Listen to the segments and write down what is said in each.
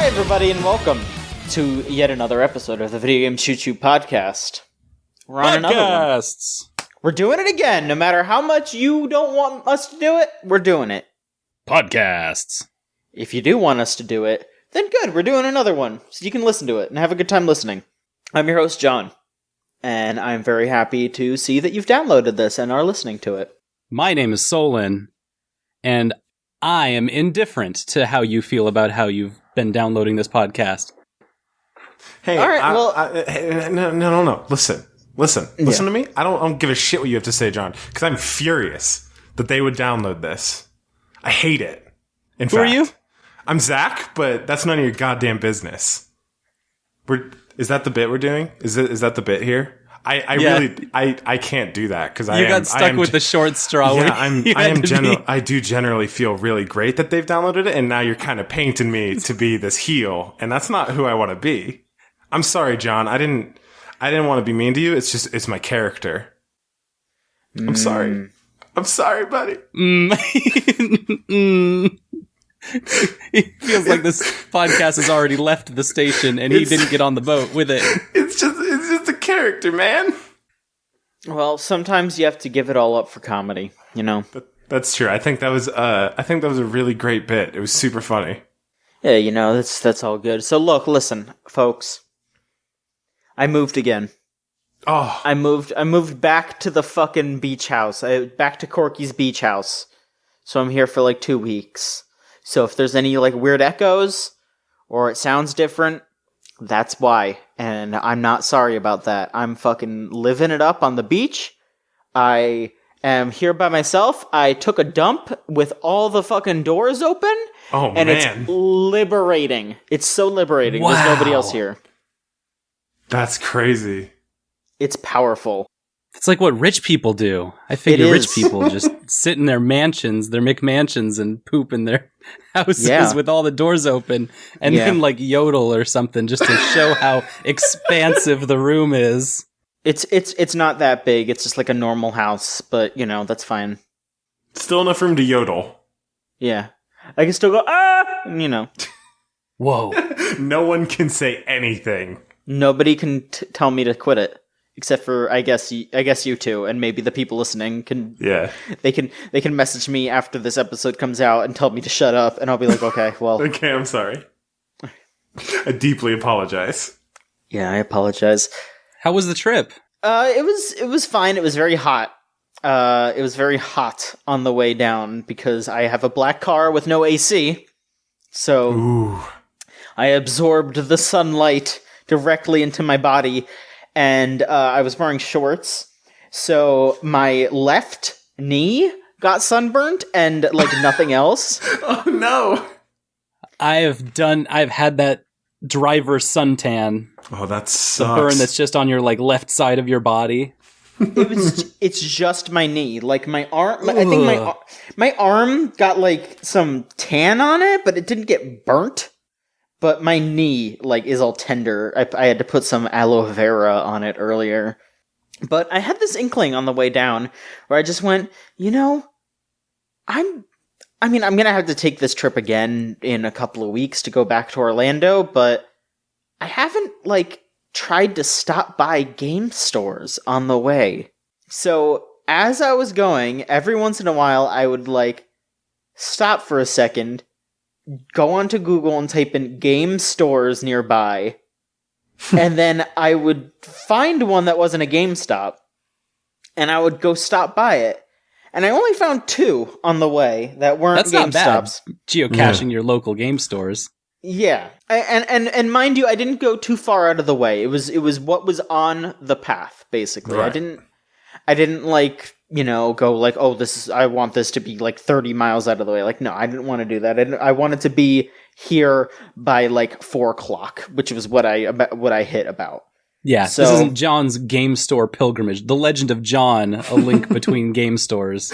everybody, and welcome to yet another episode of the Video Game Choo Choo podcast. We're on another one. We're doing it again. No matter how much you don't want us to do it, we're doing it. Podcasts. If you do want us to do it, then good, we're doing another one, so you can listen to it and have a good time listening. I'm your host, John, and I'm very happy to see that you've downloaded this and are listening to it. My name is Solon, and I am indifferent to how you feel about how you've been downloading this podcast. Hey, all right, no. Listen to me. I don't give a shit what you have to say, John, because I'm furious that they would download this. I hate it. Who are you? I'm Zach, but that's none of your goddamn business. Is that the bit we're doing? Is that the bit here? I can't do that because you got stuck with the short straw. Yeah, I do generally feel really great that they've downloaded it, and now you're kind of painting me to be this heel, and that's not who I want to be. I'm sorry, John. I didn't want to be mean to you. It's my character. I'm sorry. I'm sorry, buddy. It feels like this podcast has already left the station and he didn't get on the boat with it. It's just a character, man. Well, sometimes you have to give it all up for comedy, you know. That's true. I think that was a really great bit. It was super funny. Yeah, you know, that's all good. So listen, folks. I moved again. Oh. I moved back to the fucking beach house. Back to Corky's beach house. So I'm here for like 2 weeks. So if there's any like weird echoes or it sounds different, that's why. And I'm not sorry about that. I'm fucking living it up on the beach. I am here by myself. I took a dump with all the fucking doors open. Oh, and man. It's liberating. It's so liberating. Wow. There's nobody else here. That's crazy. It's powerful. It's like what rich people do. I figure rich people just sit in their mansions, their McMansions, and poop in their houses with all the doors open, and then like yodel or something just to show how expansive the room is. It's not that big. It's just like a normal house, but you know that's fine. Still enough room to yodel. Yeah, I can still go and, you know. Whoa! No one can say anything. Nobody can tell me to quit it. Except for, I guess you two, and maybe the people listening can. Yeah. They can message me after this episode comes out and tell me to shut up, and I'll be like, okay, well. Okay, I'm sorry. I deeply apologize. Yeah, I apologize. How was the trip? It was fine. It was very hot. It was very hot on the way down because I have a black car with no AC. So Ooh. I absorbed the sunlight directly into my body. And I was wearing shorts, so my left knee got sunburnt and like nothing else. Oh no! I've had that driver suntan. Oh, that sucks. The burn that's just on your like left side of your body. It's just my knee, like my arm. I think my arm got like some tan on it, but it didn't get burnt. But my knee, like, is all tender. I had to put some aloe vera on it earlier. But I had this inkling on the way down where I just went, you know, I'm going to have to take this trip again in a couple of weeks to go back to Orlando, but I haven't, like, tried to stop by game stores on the way. So as I was going, every once in a while, I would, like, stop for a second, go onto Google and type in game stores nearby, and then I would find one that wasn't a GameStop, and I would go stop by it. And I only found 2 on the way that weren't That's GameStops. Not bad. Geocaching your local game stores. Yeah, and mind you, I didn't go too far out of the way. It was what was on the path, basically. Right. I didn't like, you know, go like, oh, I want this to be like 30 miles out of the way. Like, no, I didn't want to do that. I wanted to be here by like 4:00, which was what I hit about. Yeah, so, this isn't John's game store pilgrimage. The Legend of John, a link between game stores.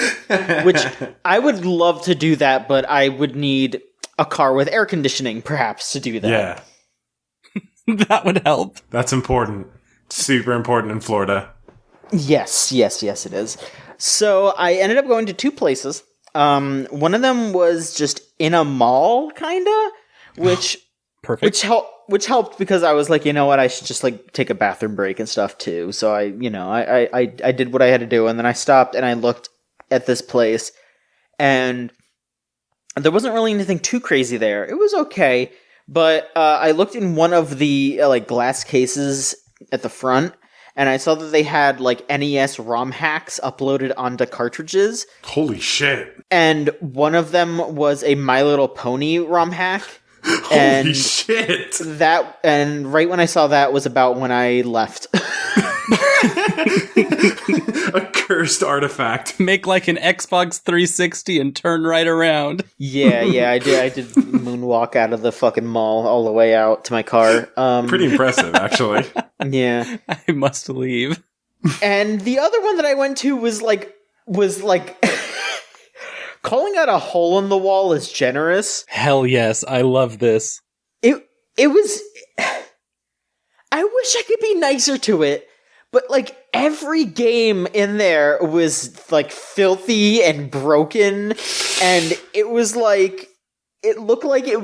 Which I would love to do that, but I would need a car with air conditioning, perhaps, to do that. Yeah. That would help. That's important. Super important in Florida. Yes, it is. So I ended up going to 2 places. One of them was just in a mall, kinda, which Perfect. Which helped because I was like, you know what, I should just like take a bathroom break and stuff too. So I did what I had to do, and then I stopped and I looked at this place, and there wasn't really anything too crazy there. It was okay, but I looked in one of the like glass cases at the front, and I saw that they had like NES ROM hacks uploaded onto cartridges. Holy shit! And one of them was a My Little Pony ROM hack. Holy shit! And right when I saw that was about when I left. A cursed artifact. Make like an Xbox 360 and turn right around. Yeah, I did moonwalk out of the fucking mall all the way out to my car. Pretty impressive, actually. Yeah. I must leave. And the other one that I went to was like calling out a hole in the wall is generous. Hell yes, I love this. It was... I wish I could be nicer to it, but like every game in there was like filthy and broken, and it was like... It looked like it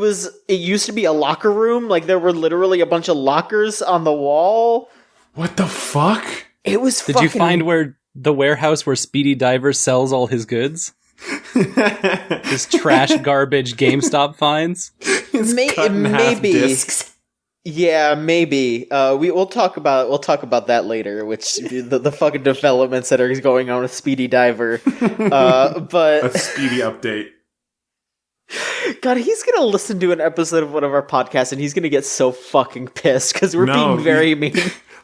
used to be a locker room, like there were literally a bunch of lockers on the wall. What the fuck? It was Did you find where the warehouse where Speedy Diver sells all his goods? His trash, garbage GameStop finds? Maybe. Discs. Yeah, maybe. We'll talk about that later, which the fucking developments that are going on with Speedy Diver. But a Speedy update. God, he's gonna listen to an episode of one of our podcasts and he's gonna get so fucking pissed because we're being very mean.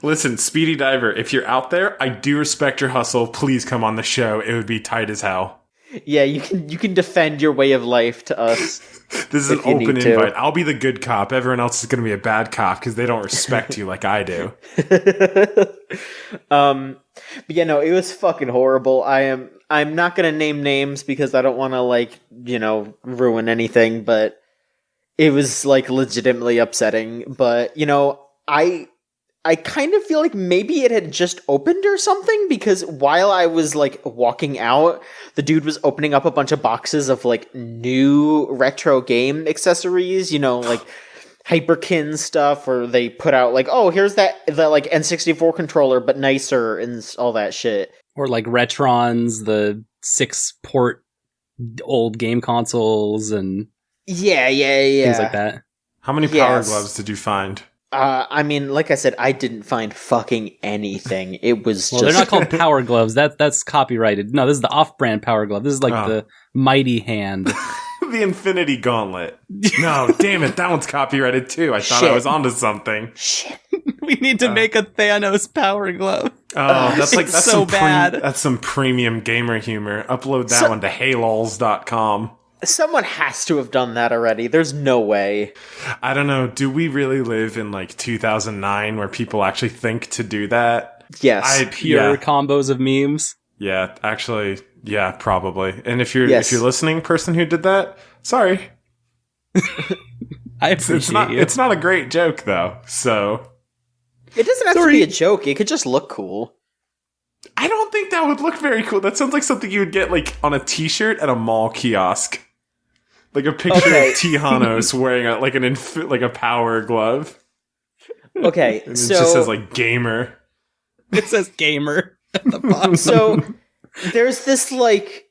Listen, Speedy Diver, if you're out there, I do respect your hustle. Please come on the show. It would be tight as hell. Yeah, you can defend your way of life to us. This is an open invite. I'll be the good cop. Everyone else is going to be a bad cop because they don't respect you like I do. But yeah, no, it was fucking horrible. I'm not going to name names because I don't want to ruin anything, but it was like legitimately upsetting. But, I kind of feel like maybe it had just opened or something, because while I was like walking out, the dude was opening up a bunch of boxes of like new retro game accessories, like Hyperkin stuff, or they put out like, oh, here's the like N64 controller but nicer and all that shit. Or like Retrons, the 6-port old game consoles and yeah, things like that. How many Power Gloves did you find? I mean, like I said, I didn't find fucking anything. It was they're not called Power Gloves. That's copyrighted. No, this is the off-brand Power Glove. This is like the Mighty Hand. The Infinity Gauntlet. No, damn it, that one's copyrighted too. I thought I was onto something. Shit. We need to make a Thanos Power Glove. Oh, that's so bad. That's some premium gamer humor. Upload that one to heylols.com. Someone has to have done that already. There's no way. I don't know. Do we really live in like 2009 where people actually think to do that? Yes. Pure combos of memes. Yeah, actually, yeah, probably. And if you're listening, person who did that, sorry. I appreciate you. It's not a great joke though. So it doesn't have to be a joke. It could just look cool. I don't think that would look very cool. That sounds like something you would get like on a t-shirt at a mall kiosk. Like a picture of Tijanos wearing a power glove. Okay, and it just says like gamer. It says gamer at the bottom. So there's this like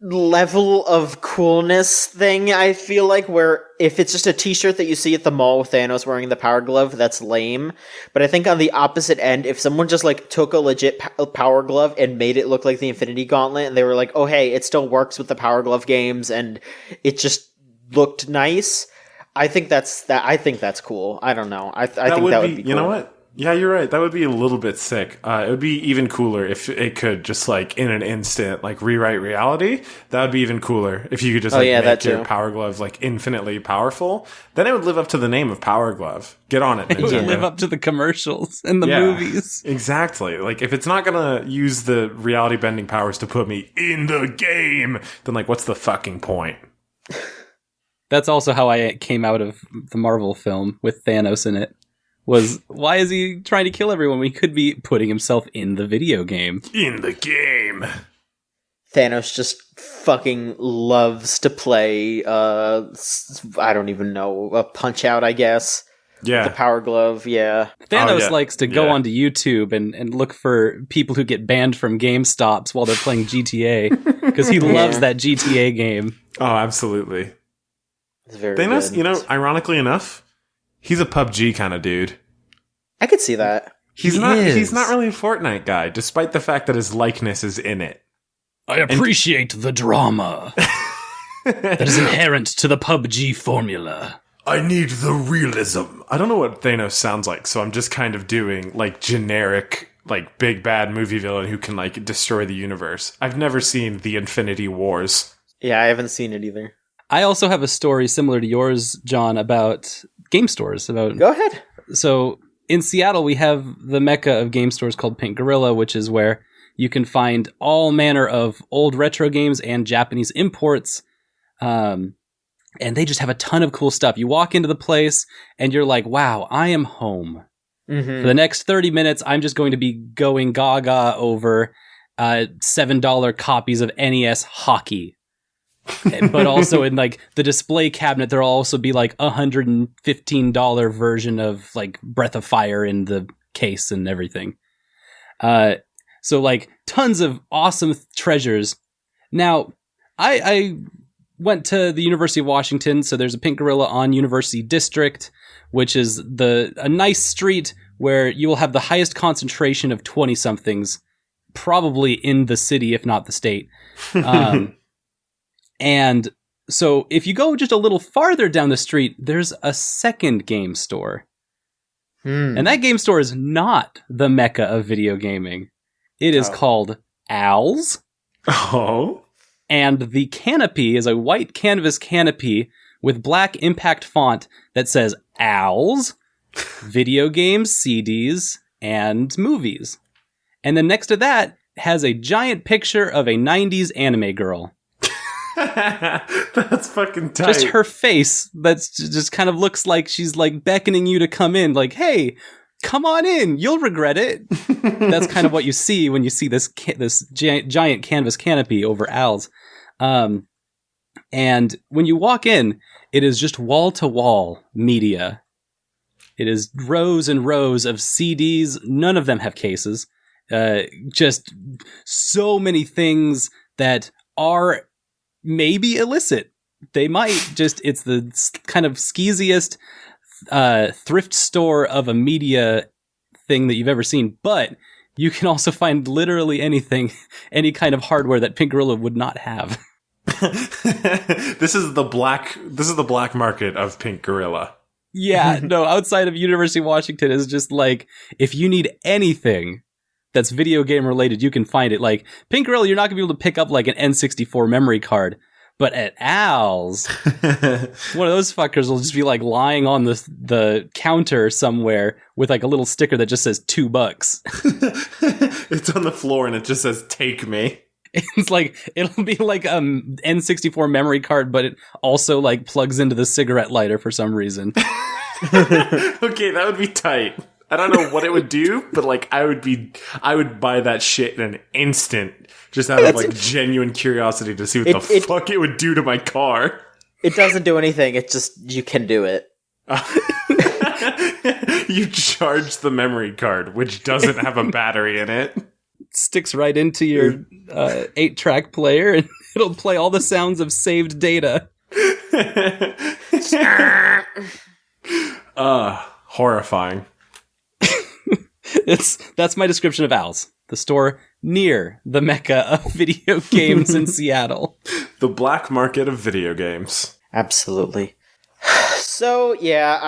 level of coolness thing, I feel like, where if it's just a t-shirt that you see at the mall with Thanos wearing the power glove, that's lame. But I think on the opposite end, if someone just like took a legit power glove and made it look like the Infinity Gauntlet, and they were like, oh hey, it still works with the power glove games, and it just looked nice, I think that's cool. I don't know. I think that would be cool. You know what? Yeah, you're right. That would be a little bit sick. It would be even cooler if it could just like in an instant like rewrite reality. That would be even cooler if you could just make your Power Glove like infinitely powerful. Then it would live up to the name of Power Glove. Get on it. It would live up to the commercials and the movies. Exactly. Like if it's not gonna use the reality bending powers to put me in the game, then like what's the fucking point? That's also how I came out of the Marvel film with Thanos in it. Was, why is he trying to kill everyone when he could be putting himself in the video game? In the game. Thanos just fucking loves to play, I don't even know, a Punch-Out, I guess. Yeah. The Power Glove, yeah. Thanos likes to go onto YouTube and look for people who get banned from GameStops while they're playing GTA, because he loves that GTA game. Oh, absolutely. It's very Thanos, good. ironically enough, he's a PUBG kind of dude. I could see that. He's not really a Fortnite guy, despite the fact that his likeness is in it. I appreciate the drama that is inherent to the PUBG formula. I need the realism. I don't know what Thanos sounds like, so I'm just kind of doing, like, generic, like, big bad movie villain who can, like, destroy the universe. I've never seen the Infinity Wars. Yeah, I haven't seen it either. I also have a story similar to yours, John, about game stores. Go ahead. So, in Seattle, we have the mecca of game stores called Pink Gorilla, which is where you can find all manner of old retro games and Japanese imports. And they just have a ton of cool stuff. You walk into the place and you're like, wow, I am home. Mm-hmm. For the next 30 minutes, I'm just going to be going gaga over $7 copies of NES Hockey. But also in like the display cabinet, there'll also be like $115 version of like Breath of Fire in the case and everything. So like tons of awesome treasures. Now, I went to the University of Washington, so there's a Pink Gorilla on University District, which is a nice street where you will have the highest concentration of 20-somethings, probably in the city, if not the state. And so if you go just a little farther down the street, there's a second game store. And that game store is not the mecca of video gaming. It is called Al's. Oh. And the canopy is a white canvas canopy with black impact font that says Al's, video games, CDs, and movies. And then next to that has a giant picture of a 90s anime girl. That's fucking tight. Just her face that's just kind of looks like she's like beckoning you to come in, like, hey, come on in, you'll regret it. That's kind of what you see when you see this giant canvas canopy over Al's. And when you walk in, it is just wall-to-wall media. It is rows and rows of CDs. None of them have cases. Just so many things that are maybe illicit. They might just, it's the kind of skeeziest thrift store of a media thing that you've ever seen. But you can also find literally anything, any kind of hardware that Pink Gorilla would not have. This is the black market of Pink Gorilla. Yeah, no, outside of University of Washington is just like, if you need anything that's video game related, you can find it. Like, Pink Gorilla, you're not going to be able to pick up like an N64 memory card. But at Al's, one of those fuckers will just be like lying on the counter somewhere with like a little sticker that just says $2. It's on the floor and it just says, take me. It's like, it'll be like N64 memory card, but it also like plugs into the cigarette lighter for some reason. Okay, that would be tight. I don't know what it would do, but like I would buy that shit in an instant, just out of like genuine curiosity to see what the fuck it would do to my car. It doesn't do anything. It's just you can do it. You charge the memory card, which doesn't have a battery in it. Sticks right into your 8-track player, and it'll play all the sounds of saved data. Horrifying. That's my description of Al's, the store near the mecca of video games in Seattle. The black market of video games. Absolutely. So yeah,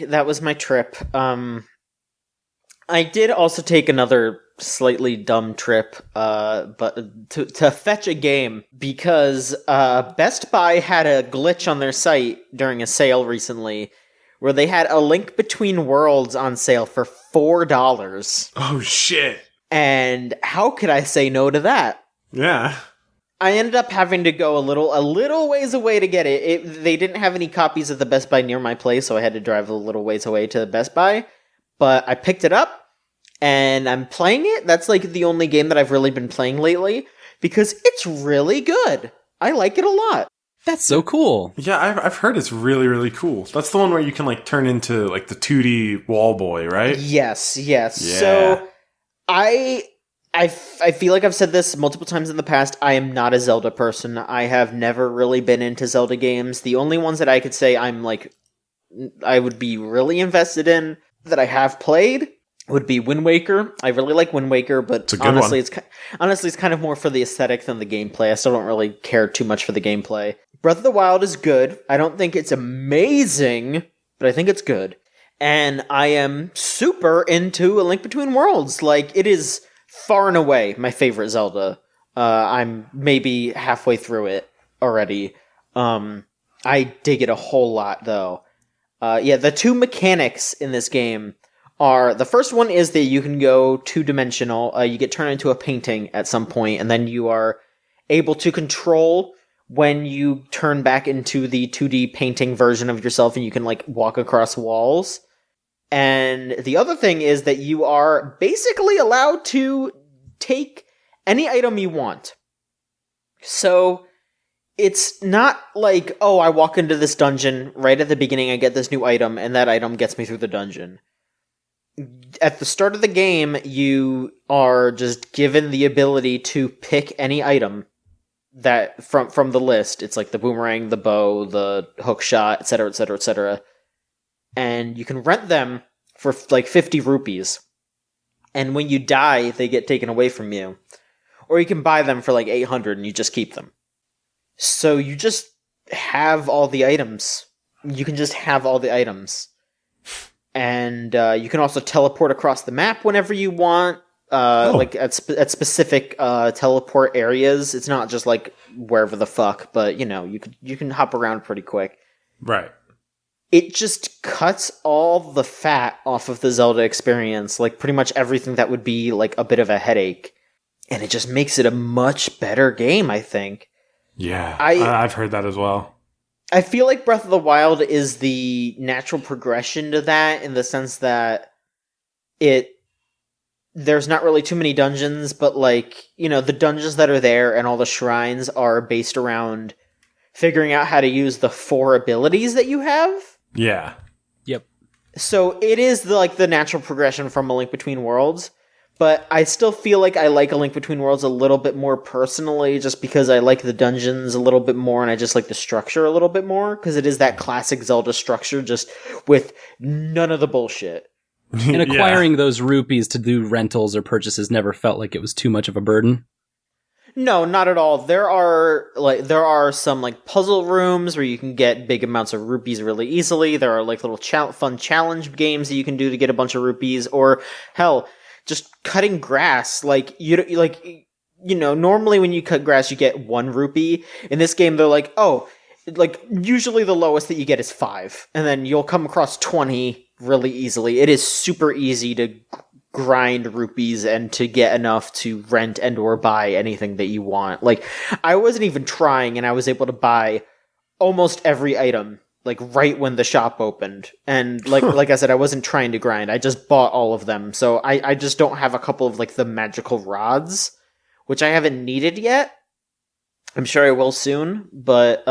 that was my trip. I did also take another slightly dumb trip, but to fetch a game, because Best Buy had a glitch on their site during a sale recently where they had A Link Between Worlds on sale for $4. Oh shit. And how could I say no to that? Yeah. I ended up having to go a little ways away to get it. They didn't have any copies at the Best Buy near my place, so I had to drive a little ways away to the Best Buy. But I picked it up, and I'm playing it. That's like the only game that I've really been playing lately. because it's really good. I like it a lot. That's so cool. Yeah, I've heard it's really, really cool. That's the one where you can like turn into like the 2D wall boy, right? Yes. Yeah. So I feel like I've said this multiple times in the past. I am not a Zelda person. I have never really been into Zelda games. The only ones that I could say I would be really invested in that I have played would be Wind Waker. I really like Wind Waker, but honestly, it's kind of more for the aesthetic than the gameplay. I still don't really care too much for the gameplay. Breath of the Wild is good. I don't think it's amazing, but I think it's good. And I am super into A Link Between Worlds. Like, it is far and away my favorite Zelda. I'm maybe halfway through it already. I dig it a whole lot, though. The two mechanics in this game are, the first one is that you can go two-dimensional. You get turned into a painting at some point, and then you are able to control when you turn back into the 2D painting version of yourself, and you can, like, walk across walls. And the other thing is that you are basically allowed to take any item you want. So it's not like, oh, I walk into this dungeon, right at the beginning I get this new item, and that item gets me through the dungeon. At the start of the game, you are just given the ability to pick any item that from the list. It's like the boomerang, the bow, the hook shot, etc., etc., etc. And you can rent them for like 50 rupees. And when you die, they get taken away from you. Or you can buy them for like 800 and you just keep them. So you just have all the items. You can just have all the items. And you can also teleport across the map whenever you want. Like at specific teleport areas. It's not just like wherever the fuck, but you can hop around pretty quick. Right. It just cuts all the fat off of the Zelda experience, like pretty much everything that would be like a bit of a headache. And it just makes it a much better game, I think. Yeah, I've heard that as well. I feel like Breath of the Wild is the natural progression to that, in the sense that there's not really too many dungeons, but like, the dungeons that are there and all the shrines are based around figuring out how to use the 4 abilities that you have. Yeah. Yep. So it is the natural progression from A Link Between Worlds, but I still feel like I like A Link Between Worlds a little bit more personally, just because I like the dungeons a little bit more, and I just like the structure a little bit more, because it is that classic Zelda structure, just with none of the bullshit. And acquiring those rupees to do rentals or purchases never felt like it was too much of a burden. No, not at all. There are some like puzzle rooms where you can get big amounts of rupees really easily. There are like little fun challenge games that you can do to get a bunch of rupees, or hell, just cutting grass. Normally when you cut grass you get 1 rupee. In this game they're like, oh, like usually the lowest that you get is 5, and then you'll come across 20 really easily. It is super easy to grind rupees and to get enough to rent and or buy anything that you want. Like, I wasn't even trying, and I was able to buy almost every item like right when the shop opened. And like I said, I wasn't trying to grind. I just bought all of them. So I just don't have a couple of like the magical rods, which I haven't needed yet. I'm sure I will soon, but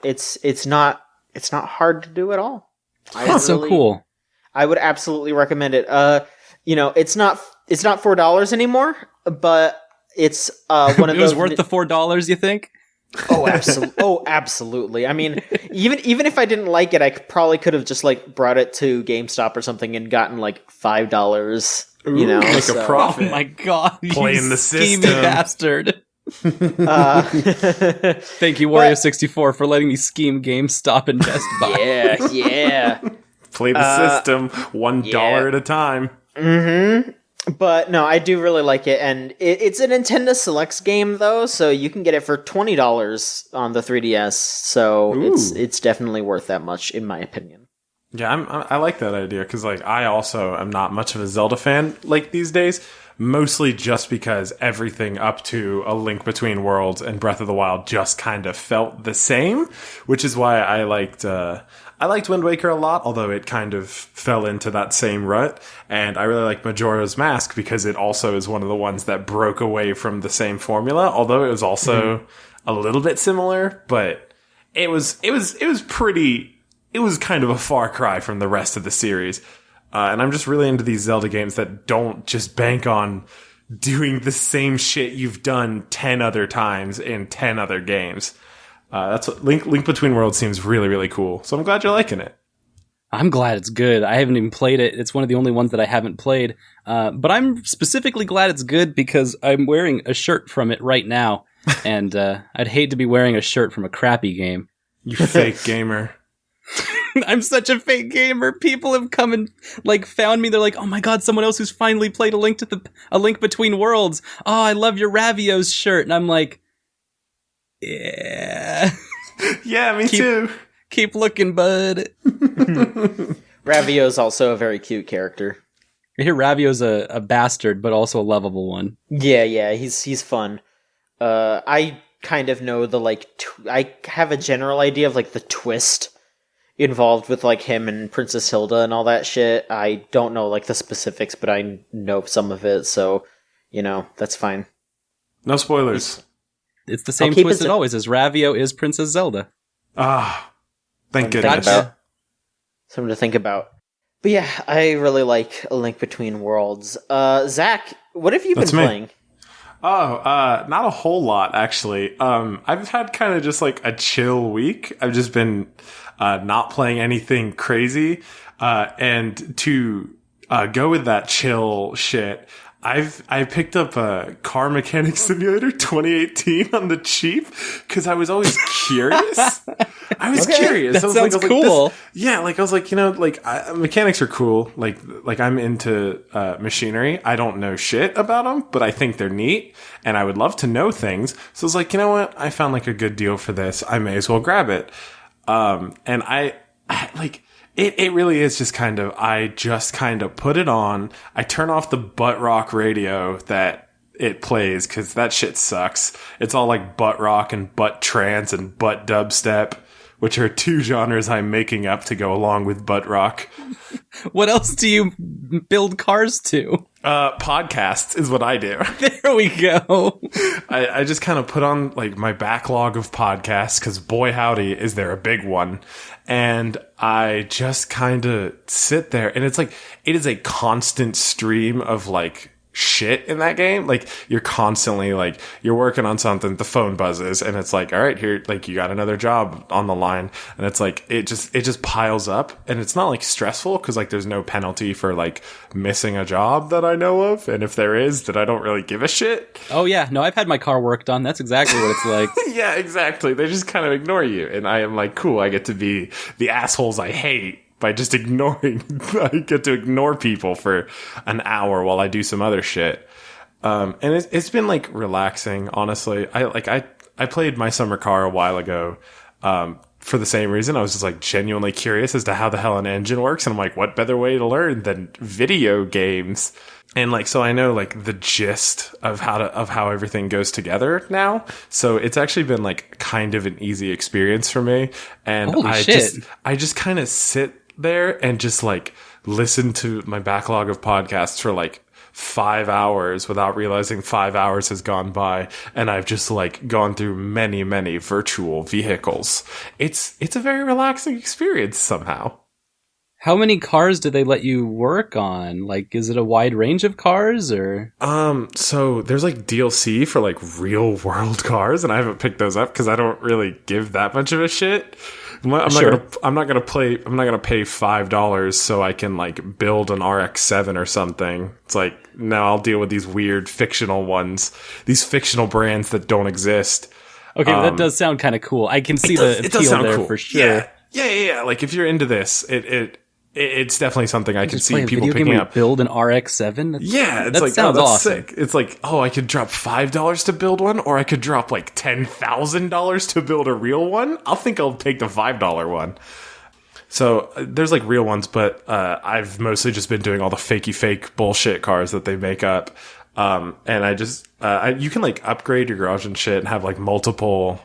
it's not hard to do at all. That's so cool. I would absolutely recommend it. It's not $4 anymore, but it's one of those. It was worth the $4, you think? Oh, absolutely. Oh, absolutely. I mean, even if I didn't like it, I probably could have just like brought it to GameStop or something and gotten like $5. Make a profit. Oh my god! Playing the scheming system, bastard. Thank you, Wario64, for letting me scheme GameStop and Best Buy. Yeah. Play the system $1 at a time. Mm-hmm. But no, I do really like it, and it's a Nintendo Selects game though, so you can get it for $20 on the 3DS. So it's definitely worth that much, in my opinion. Yeah, I like that idea, because like I also am not much of a Zelda fan like these days. mostly just because everything up to A Link Between Worlds and Breath of the Wild just kind of felt the same, which is why I liked Wind Waker a lot, although it kind of fell into that same rut. And I really like Majora's Mask because it also is one of the ones that broke away from the same formula, although it was also a little bit similar, but it was kind of a far cry from the rest of the series. And I'm just really into these Zelda games that don't just bank on doing the same shit you've done 10 other times in 10 other games. That's what Link Between Worlds seems really, really cool. So I'm glad you're liking it. I'm glad it's good. I haven't even played it. It's one of the only ones that I haven't played. But I'm specifically glad it's good because I'm wearing a shirt from it right now. And I'd hate to be wearing a shirt from a crappy game. You fake gamer. I'm such a fake gamer. People have come and found me. They're like, "Oh my god, someone else who's finally played A Link Between Worlds. Oh, I love your Ravios shirt." And I'm like, "Yeah, yeah, me too. Keep looking, bud." Ravio's also a very cute character. I hear Ravio's a bastard, but also a lovable one. Yeah, he's fun. I kind of know I have a general idea of the twist involved with him and Princess Hilda and all that shit. I don't know the specifics, but I know some of it, so that's fine. No spoilers. It's the same twist as always, as Ravio is Princess Zelda. Thank goodness. Something to think about. But yeah, I really like A Link Between Worlds. Zach, what have you been playing? Not a whole lot, actually. I've had kind of just a chill week. I've just been not playing anything crazy. And to go with that chill shit, I picked up a Car Mechanic Simulator 2018 on the cheap because I was always curious. I was curious. That sounds cool. I was like, mechanics are cool. I'm into machinery. I don't know shit about them, but I think they're neat, and I would love to know things. So I was like, you know what? I found a good deal for this. I may as well grab it. And it really is just I just put it on. I turn off the butt rock radio that it plays because that shit sucks. It's all butt rock and butt trance and butt dubstep, which are two genres I'm making up to go along with butt rock. What else do you build cars to? Podcasts is what I do. There we go. I just put on my backlog of podcasts because boy howdy is there a big one. And I just sit there and it is a constant stream of shit in that game. You're constantly you're working on something, the phone buzzes and it's all right, here, you got another job on the line. And it's it just piles up, and it's not stressful because there's no penalty for missing a job that I know of. And if there is, then I don't really give a shit. Oh yeah. No, I've had my car worked on. That's exactly what it's like. Yeah, exactly. They just ignore you. And I am cool. I get to be the assholes I hate by just ignoring. I get to ignore people for an hour while I do some other shit. And it's been relaxing, honestly. I played My Summer Car a while ago, for the same reason. I was just genuinely curious as to how the hell an engine works. And I'm what better way to learn than video games? And so I know the gist of how everything goes together now. So it's actually been kind of an easy experience for me. And I just kind of sit there and just listen to my backlog of podcasts for 5 hours without realizing 5 hours has gone by, and I've just gone through many virtual vehicles. It's a very relaxing experience somehow. How many cars do they let you work on? Is it a wide range of cars or? So there's DLC for real world cars, and I haven't picked those up because I don't really give that much of a shit. I'm not gonna pay $5 so I can build an RX-7 or something. It's no, I'll deal with these weird fictional ones, these fictional brands that don't exist. Okay, but that does sound kind of cool. I can see the appeal there cool. For sure. Yeah. If you're into this, it's definitely something I can see people picking up. Build an RX-7? That sounds awesome. Sick. It's I could drop $5 to build one, or I could drop $10,000 to build a real one. I'll take the $5 one. So there's real ones, but I've mostly just been doing all the fakey fake bullshit cars that they make up. And I just, you can like upgrade your garage and shit and have like multiple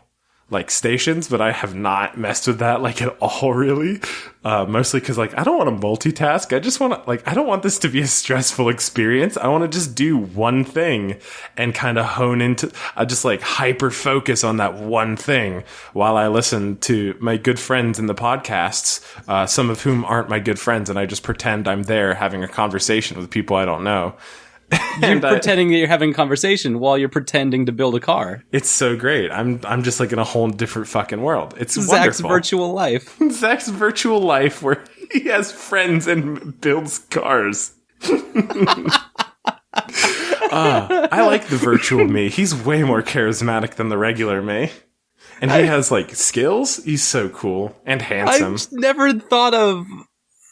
like stations, but I have not messed with that like at all, really. Mostly because like I don't want to multitask. I just want to like I don't want this to be a stressful experience. I want to just do one thing and kind of hone into. I just like hyper focus on that one thing while I listen to my good friends in the podcasts, some of whom aren't my good friends, and I just pretend I'm there having a conversation with people I don't know. You're pretending that you're having a conversation while you're pretending to build a car. It's so great. I'm just like in a whole different fucking world. It's Zach's wonderful. virtual life. Zach's virtual life where he has friends and builds cars. I like the virtual me. He's way more charismatic than the regular me. And he has like skills. He's so cool and handsome. I've never thought of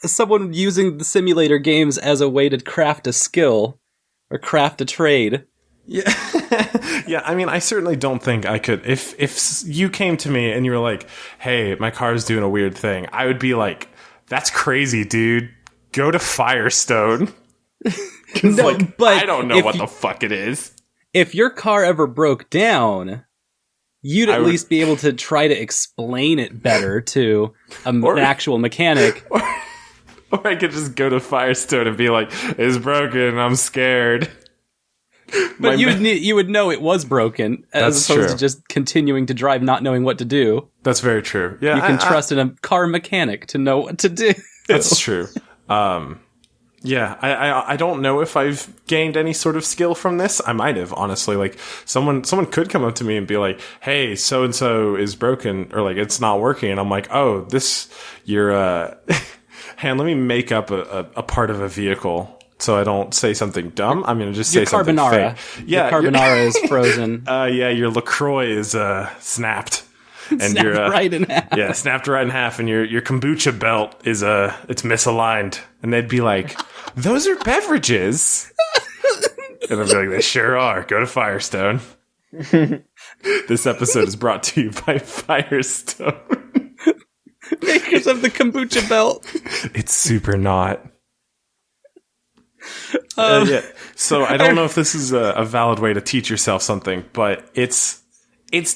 someone using the simulator games as a way to craft a skill. Or craft a trade. Yeah. Yeah, I mean, I certainly don't think I could. If you came to me and you were like, hey, my car's doing a weird thing, I would be like, that's crazy, dude. Go to Firestone. No, like, but I don't know what the fuck it is. If your car ever broke down, you'd at least be able to try to explain it better to an actual mechanic. Or I could just go to Firestone and be like, it's broken, I'm scared. But you would know it was broken, as opposed to just continuing to drive not knowing what to do. That's very true. Yeah, you can trust in a car mechanic to know what to do. That's true. Yeah, I don't know if I've gained any sort of skill from this. I might have, honestly. Like, someone could come up to me and be like, hey, so-and-so is broken, or like, it's not working. And I'm like, oh, you're, hand, let me make up a part of a vehicle so I don't say something dumb. I'm going to just say something fake. Yeah, your carbonara is frozen. Yeah, your LaCroix is snapped. And snapped right in half. Yeah, snapped right in half, and your kombucha belt is it's misaligned. And they'd be like, those are beverages. And I'd be like, they sure are. Go to Firestone. This episode is brought to you by Firestone. Makers of the kombucha belt. It's super not. Yeah. So I don't know if this is a valid way to teach yourself something, but it's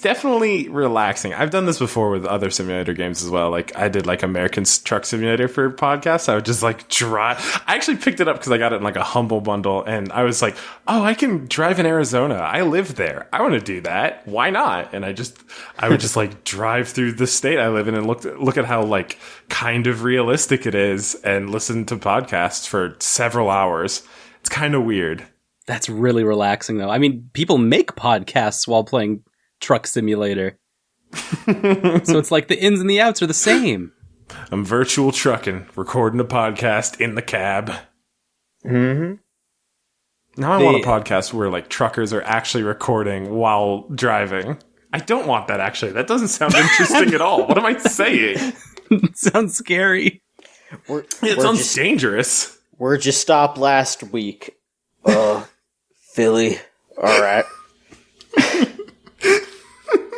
definitely relaxing. I've done this before with other simulator games as well. Like I did like American Truck Simulator for podcasts. I would just like drive. I actually picked it up because I got it in like a Humble bundle, and I was like, oh, I can drive in Arizona. I live there. I want to do that. Why not? And I would just like drive through the state I live in and look at how like kind of realistic it is, and listen to podcasts for several hours. It's kind of weird. That's really relaxing though. I mean, people make podcasts while playing Truck Simulator. So it's like the ins and the outs are the same. I'm virtual trucking, recording a podcast in the cab. Mm-hmm. Now I want a podcast where like truckers are actually recording while driving. I don't want that, actually. That doesn't sound interesting at all. What am I saying? It sounds scary. It sounds dangerous. Where'd you stop last week? Philly. All right.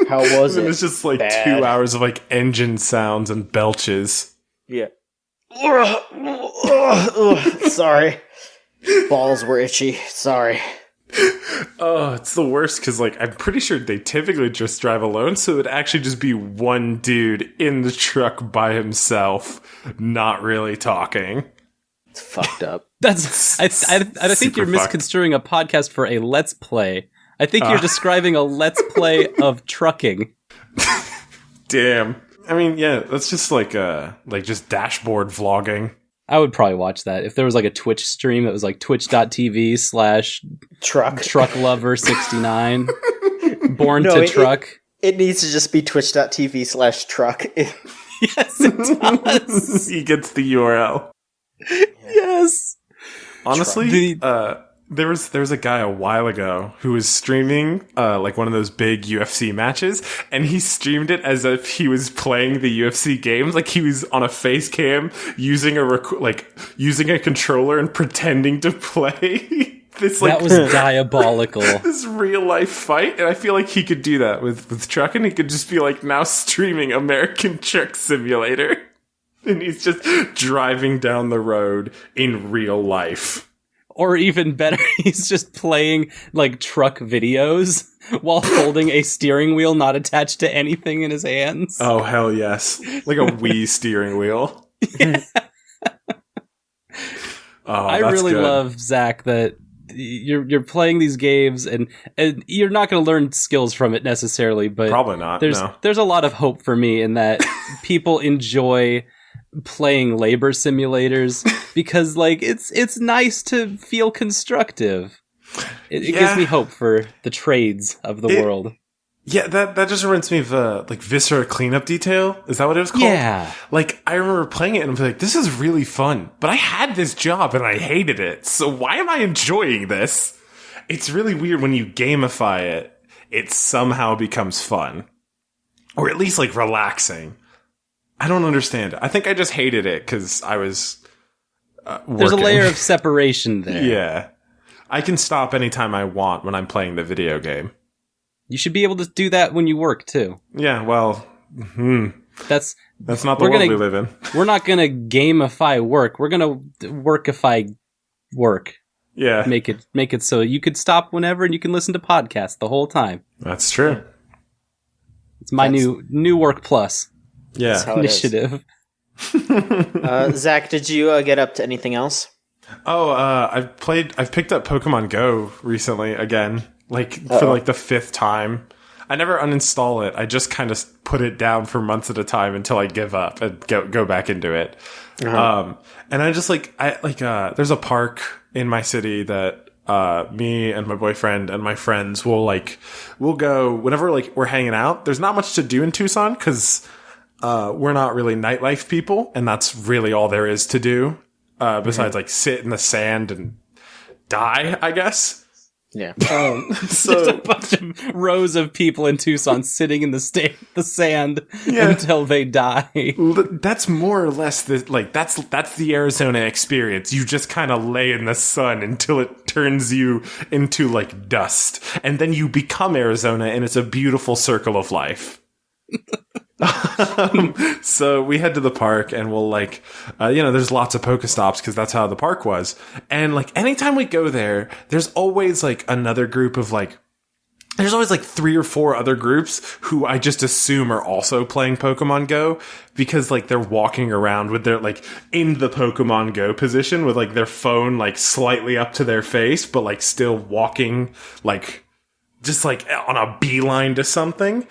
How was it? It's just like 2 hours of like engine sounds and belches. Yeah. Sorry. Balls were itchy. Sorry. Oh, it's the worst because like I'm pretty sure they typically just drive alone, so it'd actually just be one dude in the truck by himself, not really talking. It's fucked up. I think you're misconstruing a podcast for a Let's Play. I think you're describing a Let's Play of trucking. Damn. I mean, yeah, that's just like just dashboard vlogging. I would probably watch that. If there was like a Twitch stream that was like twitch.tv/trucklover69. Born to truck. It needs to just be twitch.tv/truck. Yes, it does. He gets the URL. Yes. Honestly, there was a guy a while ago who was streaming like one of those big UFC matches, and he streamed it as if he was playing the UFC games, like he was on a face cam using a controller and pretending to play this. Like, that was diabolical. This real life fight, and I feel like he could do that with trucking. He could just be like now streaming American Truck Simulator, and he's just driving down the road in real life. Or even better, he's just playing like truck videos while holding a steering wheel not attached to anything in his hands. Oh, hell yes. Like a Wii steering wheel. Yeah. I really good. love, Zach, that you're playing these games and you're not going to learn skills from it necessarily, but probably not. There's a lot of hope for me in that people enjoy playing labor simulators because like it's nice to feel constructive. It gives me hope for the trades of the world. Yeah, that just reminds me of like Viscera Cleanup Detail. Is that what it was called? Yeah. Like I remember playing it and I'm like, this is really fun, but I had this job and I hated it. So why am I enjoying this? It's really weird when you gamify it. It somehow becomes fun, or at least like relaxing. I don't understand. I think I just hated it because I was working. There's a layer of separation there. Yeah. I can stop anytime I want when I'm playing the video game. You should be able to do that when you work, too. Yeah, well, That's not the world we live in. We're not going to gamify work. We're going to workify work. Yeah. Make it so you could stop whenever and you can listen to podcasts the whole time. That's true. It's my new Work Plus initiative. Zach, did you get up to anything else? Oh, I've picked up Pokemon Go recently again, like for like the 5th time. I never uninstall it. I just kind of put it down for months at a time until I give up and go back into it. And I just there's a park in my city that me and my boyfriend and my friends we'll go whenever like we're hanging out. There's not much to do in Tucson because we're not really nightlife people, and that's really all there is to do. Besides like sit in the sand and die, I guess. Yeah. So just a bunch of rows of people in Tucson sitting in the sand until they die. That's more or less that's the Arizona experience. You just kind of lay in the sun until it turns you into like dust, and then you become Arizona, and it's a beautiful circle of life. So we head to the park and we'll there's lots of Pokestops because that's how the park was. And like anytime we go there, there's always like another group of there's always like 3 or 4 other groups who I just assume are also playing Pokemon Go because like they're walking around with their like in the Pokemon Go position with like their phone like slightly up to their face, but like still walking like just like on a beeline to something.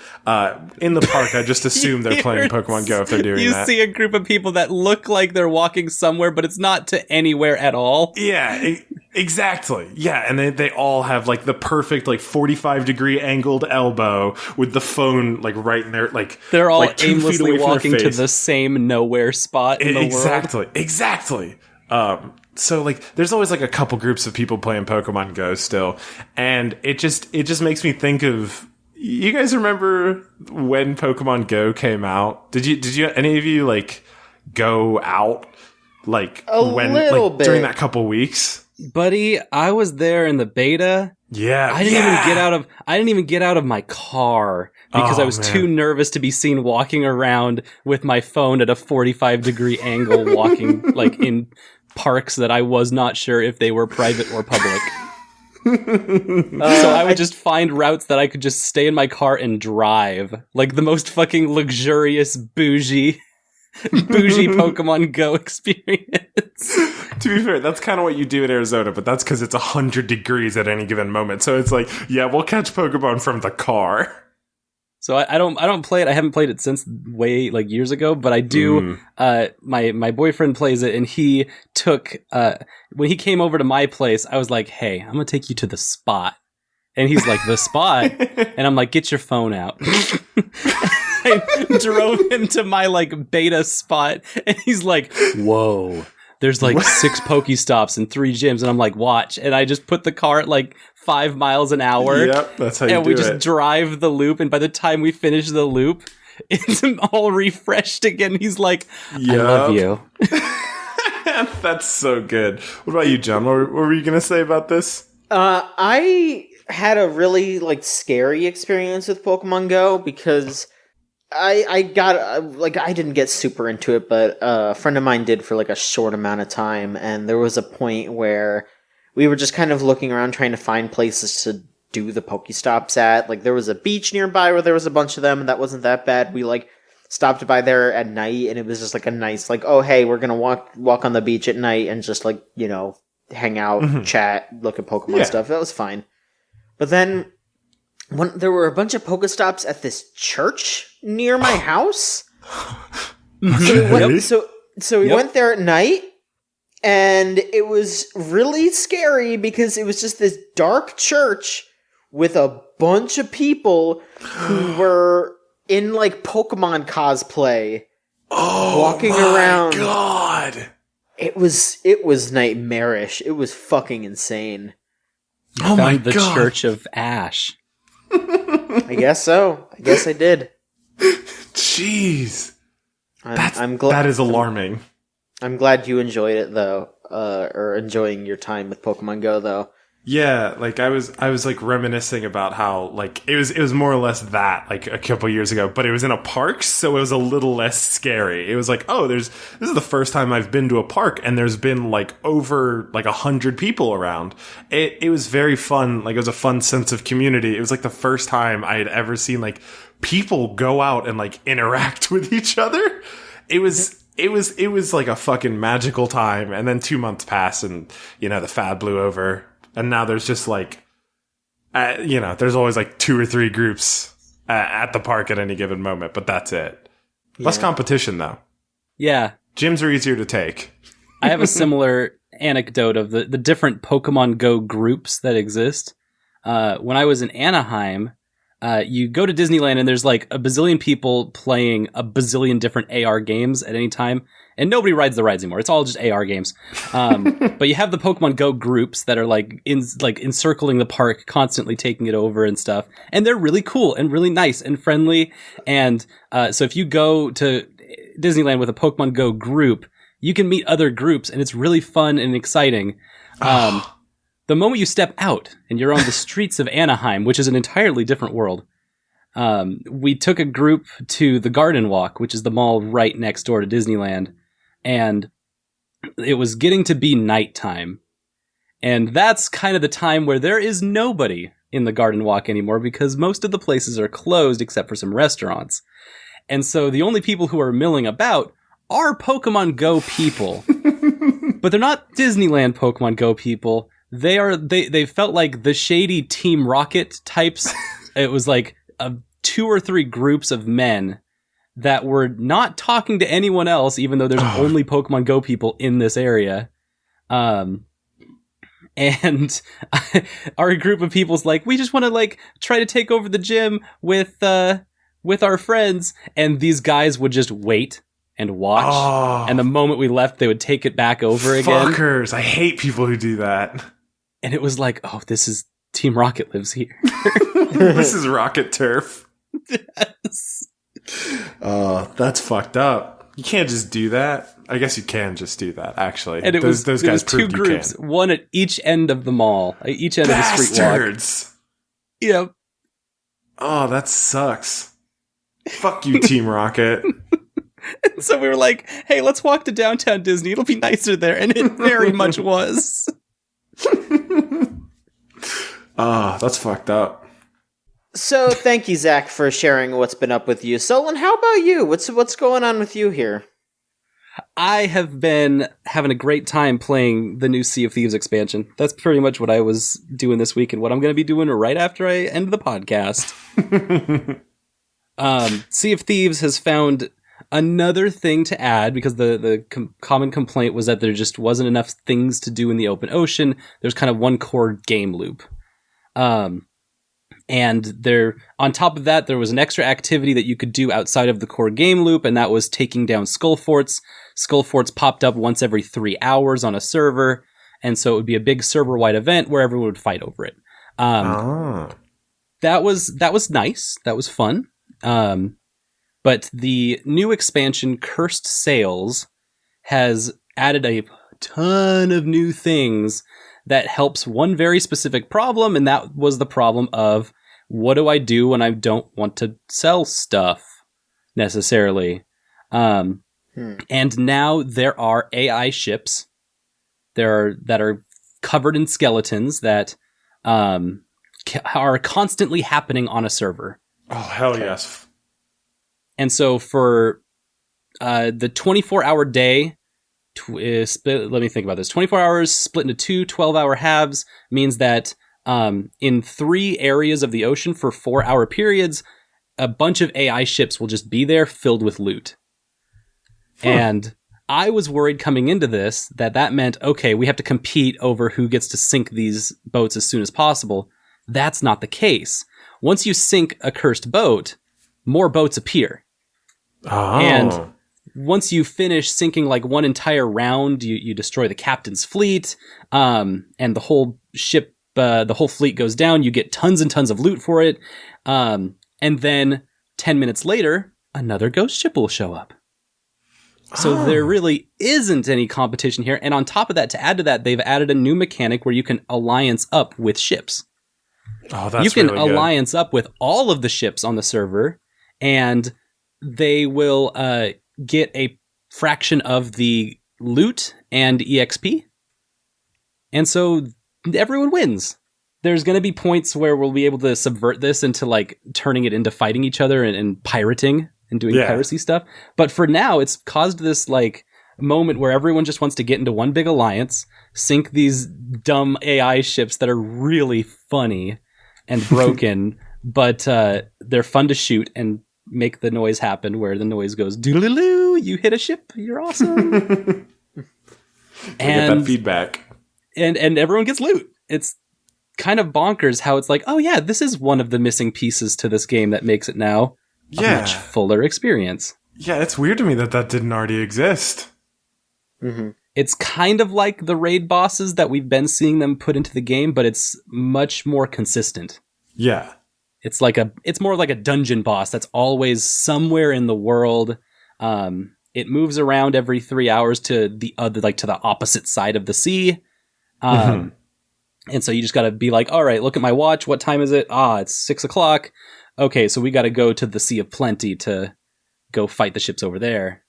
In the park, I just assume they're playing Pokemon Go if they're doing that. You see a group of people that look like they're walking somewhere, but it's not to anywhere at all. Yeah, exactly. Yeah, and they all have like the perfect like 45-degree angled elbow with the phone like right in their like they're all like 2 feet aimlessly away from walking their to face. the same nowhere spot in the world. Exactly. So like there's always like a couple groups of people playing Pokemon Go still, and it just makes me think of, you guys remember when Pokemon Go came out? Did you any of you like go out like bit during that couple weeks? Buddy, I was there in the beta. Yeah. I didn't even get out of my car because I was too nervous to be seen walking around with my phone at a 45-degree angle walking like in parks that I was not sure if they were private or public. So I would just find routes that I could just stay in my car and drive. Like the most fucking luxurious bougie Pokemon Go experience. To be fair, that's kind of what you do in Arizona, but that's because it's 100 degrees at any given moment. So it's like, yeah, we'll catch Pokemon from the car. So I don't play it. I haven't played it since way like years ago, but I do. My boyfriend plays it, and he took when he came over to my place, I was like, "Hey, I'm gonna take you to the spot," and he's like, "The spot," and I'm like, "Get your phone out." I drove him to my like beta spot, and he's like, "Whoa." There's like 6 Pokestops and 3 gyms, and I'm like, watch. And I just put the car at like 5 miles an hour. Yep, that's how you do it. And we just drive the loop, and by the time we finish the loop, it's all refreshed again. He's like, I love you. That's so good. What about you, John? What were you going to say about this? I had a really like scary experience with Pokemon Go because I got like I didn't get super into it, but a friend of mine did for like a short amount of time, and there was a point where we were just kind of looking around trying to find places to do the Pokestops at. Like, there was a beach nearby where there was a bunch of them, and that wasn't that bad. We, like, stopped by there at night, and it was just, like, a nice, like, oh, hey, we're gonna walk on the beach at night and just, like, you know, hang out, chat, look at Pokemon stuff. That was fine. But then, there were a bunch of Pokestops at this church near my house. So we went there at night, and it was really scary because it was just this dark church with a bunch of people who were in, like, Pokemon cosplay, walking around. Oh, God! It was nightmarish. It was fucking insane. You found the Church of Ash. I guess so. I guess I did. Jeez. That is alarming. I'm glad you enjoyed it, though, or enjoying your time with Pokemon Go, though. Yeah, like I was like reminiscing about how like it was more or less that like a couple years ago, but it was in a park, so it was a little less scary. It was like, oh, this is the first time I've been to a park, and there's been like over like 100 people around. It was very fun. Like, it was a fun sense of community. It was like the first time I had ever seen like people go out and like interact with each other. It was like a fucking magical time. And then 2 months passed, and you know the fad blew over. And now there's just like, you know, there's always like 2 or 3 groups at the park at any given moment, but that's it. Yeah. Less competition, though. Yeah. Gyms are easier to take. I have a similar anecdote of the different Pokemon Go groups that exist. When I was in Anaheim, you go to Disneyland and there's like a bazillion people playing a bazillion different AR games at any time. And nobody rides the rides anymore. It's all just AR games. But you have the Pokemon Go groups that are like encircling the park, constantly taking it over and stuff. And they're really cool and really nice and friendly. And so if you go to Disneyland with a Pokemon Go group, you can meet other groups, and it's really fun and exciting. The moment you step out and you're on the streets of Anaheim, which is an entirely different world, we took a group to the Garden Walk, which is the mall right next door to Disneyland. And it was getting to be nighttime. And that's kind of the time where there is nobody in the Garden Walk anymore, because most of the places are closed except for some restaurants. And so the only people who are milling about are Pokemon Go people. But they're not Disneyland Pokemon Go people. They felt like the shady Team Rocket types. It was like 2 or 3 groups of men that were not talking to anyone else, even though there's only Pokemon Go people in this area. And our group of people's like, we just want to like try to take over the gym with our friends. And these guys would just wait and watch. And the moment we left, they would take it back over again. Fuckers. I hate people who do that. And it was like, oh, this is Team Rocket lives here. This is Rocket Turf. Yes. Oh, that's fucked up. You can't just do that. I guess you can just do that, actually. And those guys proved 2 groups, one at each end of the mall, each end of the street walk. Bastards! Yep. Oh, that sucks. Fuck you, Team Rocket. And so we were like, hey, let's walk to downtown Disney. It'll be nicer there. And it very much was. That's fucked up. So thank you, Zach, for sharing what's been up with you. Solon, how about you? What's going on with you here? I have been having a great time playing the new Sea of Thieves expansion. That's pretty much what I was doing this week and what I'm going to be doing right after I end the podcast. Sea of Thieves has found another thing to add, because the common complaint was that there just wasn't enough things to do in the open ocean. There's kind of one core game loop. And there, on top of that, there was an extra activity that you could do outside of the core game loop, and that was taking down skull forts. Skull forts popped up once every 3 hours on a server, and so it would be a big server-wide event where everyone would fight over it. That was nice. That was fun. But the new expansion, Cursed Sails, has added a ton of new things that helps one very specific problem, and that was the problem of, what do I do when I don't want to sell stuff, necessarily? And now there are AI ships that are covered in skeletons that are constantly happening on a server. Oh, hell yes. And so for the 24-hour day, let me think about this. 24 hours split into 2 12-hour halves means that in 3 areas of the ocean for 4-hour periods, a bunch of AI ships will just be there filled with loot. And I was worried coming into this that meant, okay, we have to compete over who gets to sink these boats as soon as possible. That's not the case. Once you sink a cursed boat, more boats appear. Oh. And once you finish sinking like one entire round, you destroy the captain's fleet, and the whole ship, the whole fleet goes down. You get tons and tons of loot for it. And then 10 minutes later, another ghost ship will show up. So there really isn't any competition here. And on top of that, to add to that, they've added a new mechanic where you can alliance up with ships. Oh, that's You can really good. alliance up with all of the ships on the server, and they will get a fraction of the loot and EXP. And so everyone wins. There's going to be points where we'll be able to subvert this into like turning it into fighting each other and pirating and doing piracy stuff. But for now, it's caused this like moment where everyone just wants to get into one big alliance, sink these dumb AI ships that are really funny and broken, but they're fun to shoot and make the noise happen where the noise goes doodle-loo, you hit a ship, you're awesome. And get that feedback. And everyone gets loot. It's kind of bonkers how it's like, oh yeah, this is one of the missing pieces to this game that makes it now a much fuller experience. Yeah, it's weird to me that didn't already exist. Mm-hmm. It's kind of like the raid bosses that we've been seeing them put into the game, but it's much more consistent. Yeah. It's more like a dungeon boss that's always somewhere in the world. It moves around every 3 hours to the other, like to the opposite side of the sea. And so you just got to be like, all right, look at my watch. What time is it? It's 6:00. Okay, so we got to go to the Sea of Plenty to go fight the ships over there.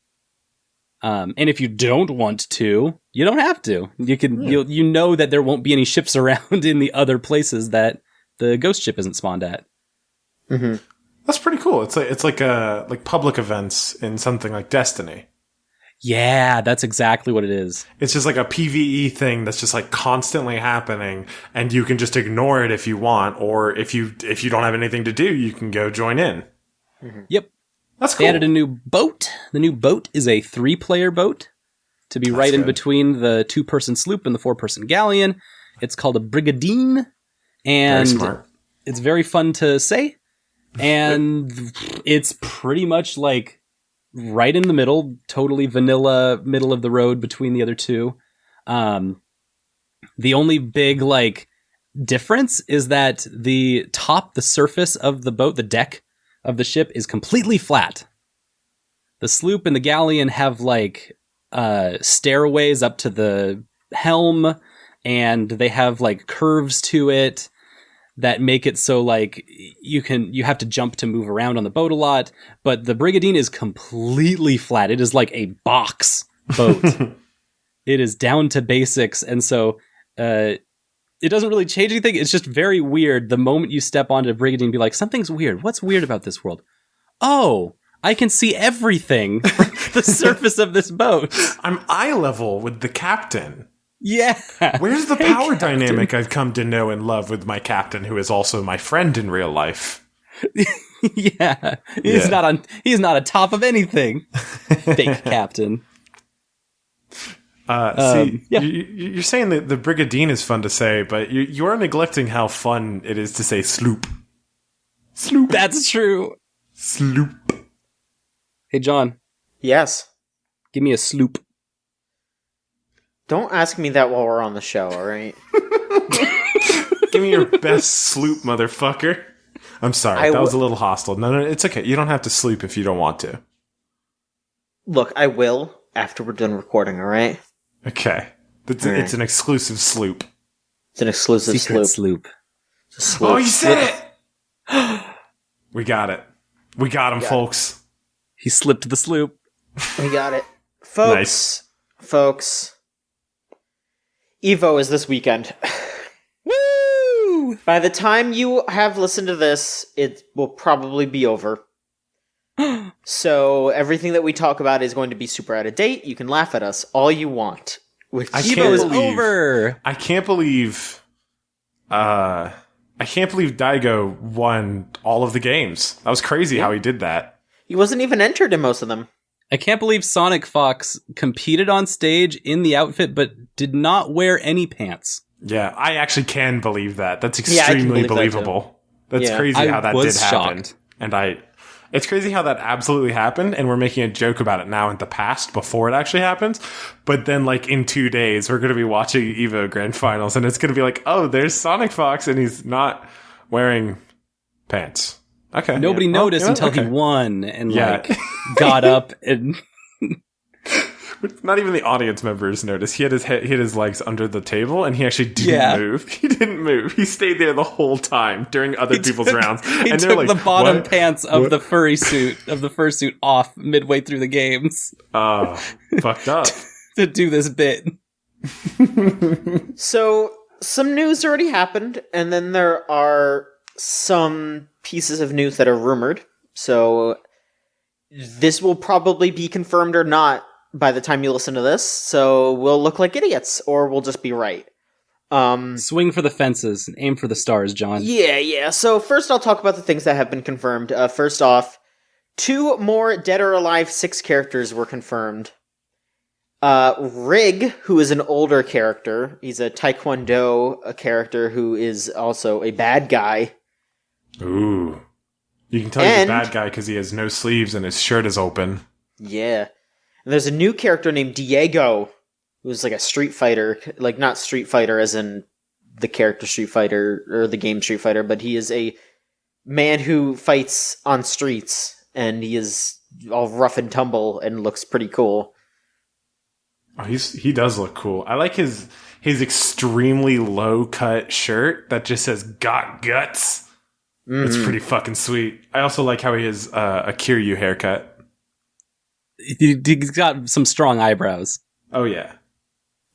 And if you don't want to, you don't have to. You can, you know that there won't be any ships around in the other places that the ghost ship isn't spawned at. Mm-hmm. That's pretty cool. It's like public events in something like Destiny. Yeah, that's exactly what it is. It's just like a PvE thing that's just like constantly happening, and you can just ignore it if you want, or if you don't have anything to do, you can go join in. Mm-hmm. Yep. That's cool. They added a new boat. The new boat is a 3-player boat to be right in between the 2-person sloop and the 4-person galleon. It's called a Brigadine, and very smart. It's very fun to say, and it's pretty much like right in the middle, totally vanilla, middle of the road between the other two. The only big like difference is that the surface of the boat, the deck of the ship, is completely flat. The sloop and the galleon have like stairways up to the helm, and they have like curves to it that make it so like you have to jump to move around on the boat a lot. But the Brigadine is completely flat. It is like a box boat. It is down to basics, and so it doesn't really change anything. It's just very weird the moment you step onto the Brigadine and be like, something's weird. What's weird about this world? Oh, I can see everything from the surface of this boat. I'm eye level with the captain. Yeah. Where's the power dynamic I've come to know and love with my captain, who is also my friend in real life? Yeah. He's not on top of anything. Fake captain. You're saying that the Brigadine is fun to say, but you are neglecting how fun it is to say sloop. Sloop. That's true. Sloop. Hey, John. Yes. Give me a sloop. Don't ask me that while we're on the show, all right? Give me your best sloop, motherfucker. I'm sorry, that was a little hostile. No, it's okay. You don't have to sleep if you don't want to. Look, I will after we're done recording, all right? Okay. It's an exclusive sloop. It's an exclusive Secret sloop. Oh, you said it! We got it. We got him, folks. He slipped the sloop. We got it. Folks. Nice. Folks. Evo is this weekend. Woo! By the time you have listened to this, it will probably be over. So everything that we talk about is going to be super out of date. You can laugh at us all you want. Evo is over. I can't believe Daigo won all of the games. That was crazy how he did that. He wasn't even entered in most of them. I can't believe Sonic Fox competed on stage in the outfit, but did not wear any pants. Yeah, I actually can believe that. That's extremely believable. That's crazy how that did happen. And it's crazy how that absolutely happened, and we're making a joke about it now in the past before it actually happens. But then, like, in 2 days, we're going to be watching EVO Grand Finals, and it's going to be like, oh, there's Sonic Fox, and he's not wearing pants. Okay. Nobody noticed until he won and, got up and... Not even the audience members noticed. He had his legs under the table, and he actually didn't move. He didn't move. He stayed there the whole time during other people's rounds. He and took like, the bottom pants of the fursuit off midway through the games. Fucked up. To do this bit. So, some news already happened, and then there are some pieces of news that are rumored. So, this will probably be confirmed or not by the time you listen to this, so we'll look like idiots, or we'll just be right. Swing for the fences and aim for the stars, John. Yeah. So first I'll talk about the things that have been confirmed. First off, 2 more Dead or Alive 6 characters were confirmed. Rig, who is an older character, he's a Taekwondo character who is also a bad guy. Ooh. You can tell he's a bad guy because he has no sleeves and his shirt is open. Yeah. And there's a new character named Diego, who's like a Street Fighter, like not Street Fighter as in the character Street Fighter or the game Street Fighter, but he is a man who fights on streets, and he is all rough and tumble and looks pretty cool. Oh, he does look cool. I like his extremely low cut shirt that just says "Got Guts." Mm-hmm. It's pretty fucking sweet. I also like how he has a Kiryu haircut. He's got some strong eyebrows. Oh, yeah.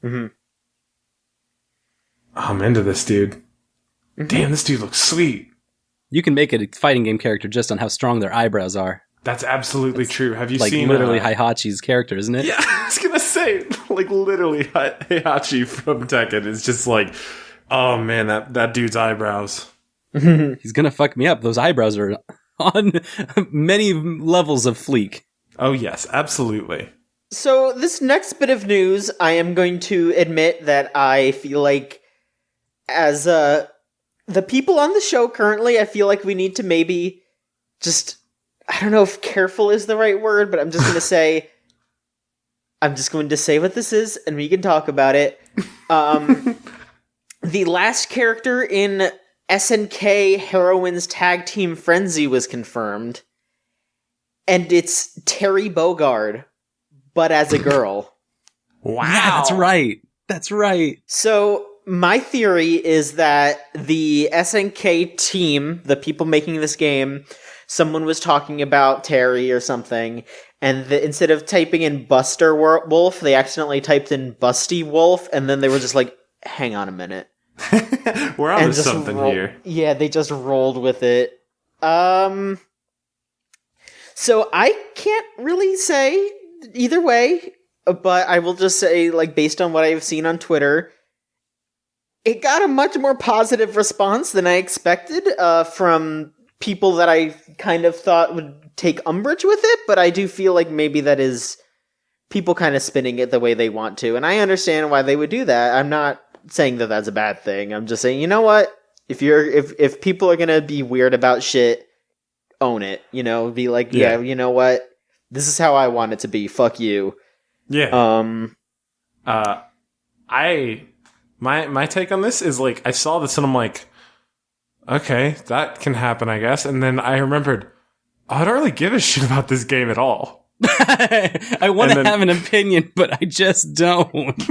Mm-hmm. I'm into this dude. Mm-hmm. Damn, this dude looks sweet. You can make a fighting game character just on how strong their eyebrows are. That's absolutely true. Have you seen... Like, literally Heihachi's character, isn't it? Yeah, I was gonna say, like, literally Heihachi from Tekken is just like, oh, man, that dude's eyebrows. He's gonna fuck me up. Those eyebrows are on many levels of fleek. Oh, yes, absolutely. So, this next bit of news, I am going to admit that I feel like, as the people on the show currently, I feel like we need to maybe just, I don't know if careful is the right word, but I'm just going to say, what this is, and we can talk about it. The last character in SNK Heroines Tag Team Frenzy was confirmed. And it's Terry Bogard, but as a girl. Wow. Yeah, that's right. So, my theory is that the SNK team, the people making this game, someone was talking about Terry or something, and instead of typing in Buster Wolf, they accidentally typed in Busty Wolf, and then they were just like, hang on a minute. We're on to something here. Yeah, they just rolled with it. So I can't really say either way, but I will just say, like, based on what I've seen on Twitter, it got a much more positive response than I expected from people that I kind of thought would take umbrage with it, but I do feel like maybe that is people kind of spinning it the way they want to, and I understand why they would do that. I'm not saying that that's a bad thing. I'm just saying, you know what? If people are gonna be weird about shit, own it, be like, yeah, you know what? This is how I want it to be. Fuck you. Yeah. My take on this is like, I saw this and I'm like, okay, that can happen, I guess. And then I remembered, I don't really give a shit about this game at all. I want to have an opinion, but I just don't.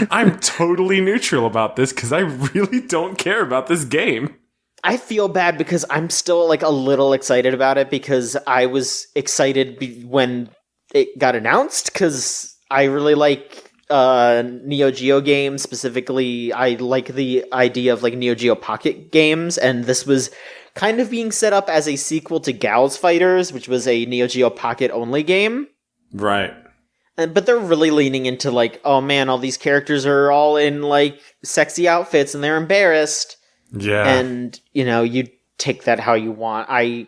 I'm totally neutral about this because I really don't care about this game. I feel bad because I'm still like a little excited about it because I was excited when it got announced because I really like Neo Geo games. Specifically, I like the idea of like Neo Geo Pocket games, and this was kind of being set up as a sequel to Gals Fighters, which was a Neo Geo Pocket only game. Right. But they're really leaning into like, oh man, all these characters are all in like sexy outfits and they're embarrassed. Yeah. And, you take that how you want. I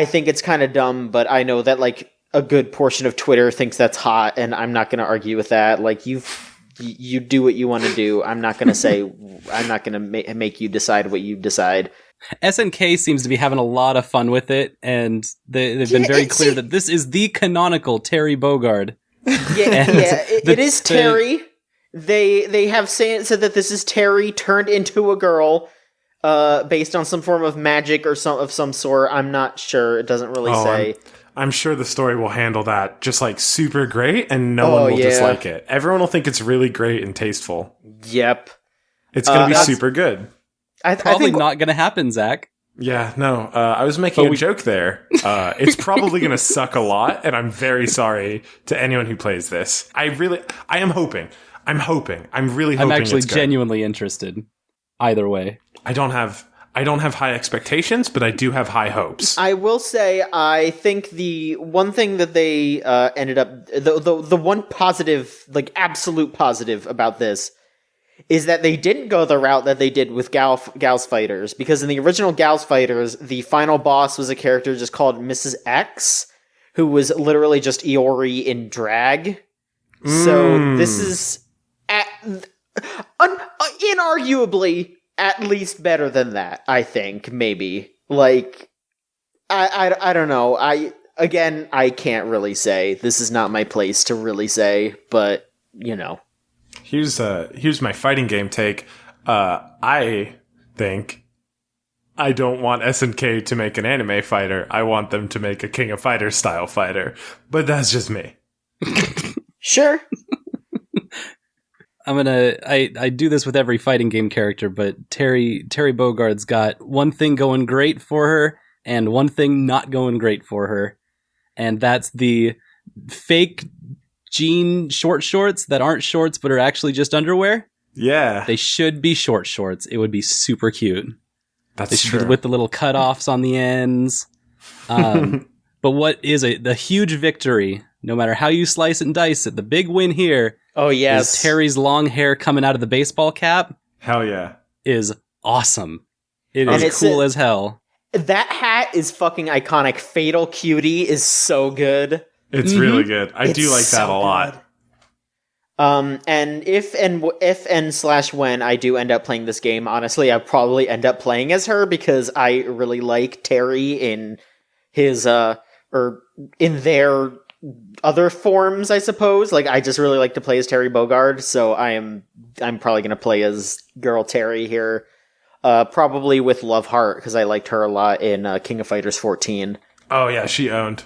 think it's kind of dumb, but I know that like a good portion of Twitter thinks that's hot, and I'm not going to argue with that. Like you do what you want to do. I'm not going to say, I'm not going to make you decide what you decide. SNK seems to be having a lot of fun with it, and they've been very clear that this is the canonical Terry Bogard. It is Terry. They have said that this is Terry turned into a girl, based on some form of magic or some sort. I'm not sure. It doesn't really say. I'm sure the story will handle that just like super great, and no one will dislike it. Everyone will think it's really great and tasteful. Yep, it's gonna be super good. Probably not gonna happen, Zach. Yeah, no, I was making a joke there. It's probably going to suck a lot, and I'm very sorry to anyone who plays this. I am hoping. I'm really hoping. I'm actually genuinely interested. Either way. I don't have high expectations, but I do have high hopes. I will say, I think the one thing that they ended up, the one positive, like absolute positive about this, is that they didn't go the route that they did with Gals Fighters, because in the original Gals Fighters, the final boss was a character just called Mrs. X, who was literally just Iori in drag. So this is inarguably at least better than that, I think, maybe. Like, I don't know. I can't really say. This is not my place to really say, but, Here's my fighting game take. I think I don't want SNK to make an anime fighter. I want them to make a King of Fighters style fighter. But that's just me. Sure. I do this with every fighting game character, but Terry Bogard's got one thing going great for her and one thing not going great for her. And that's the fake jean short shorts that aren't shorts but are actually just underwear. Yeah. They should be short shorts. It would be super cute. That's true. With the little cutoffs on the ends. But what is the huge victory, no matter how you slice and dice it, the big win here is Terry's long hair coming out of the baseball cap. Hell yeah. Is awesome. It is cool as hell. That hat is fucking iconic. Fatal Cutie is so good. It's really good. I do like that a lot. And if when I do end up playing this game, honestly, I'll probably end up playing as her, because I really like Terry in his, or in their other forms, I suppose. Like, I just really like to play as Terry Bogard, so I'm probably gonna play as girl Terry here. Probably with Love Heart, because I liked her a lot in King of Fighters 14. Oh yeah, she owned.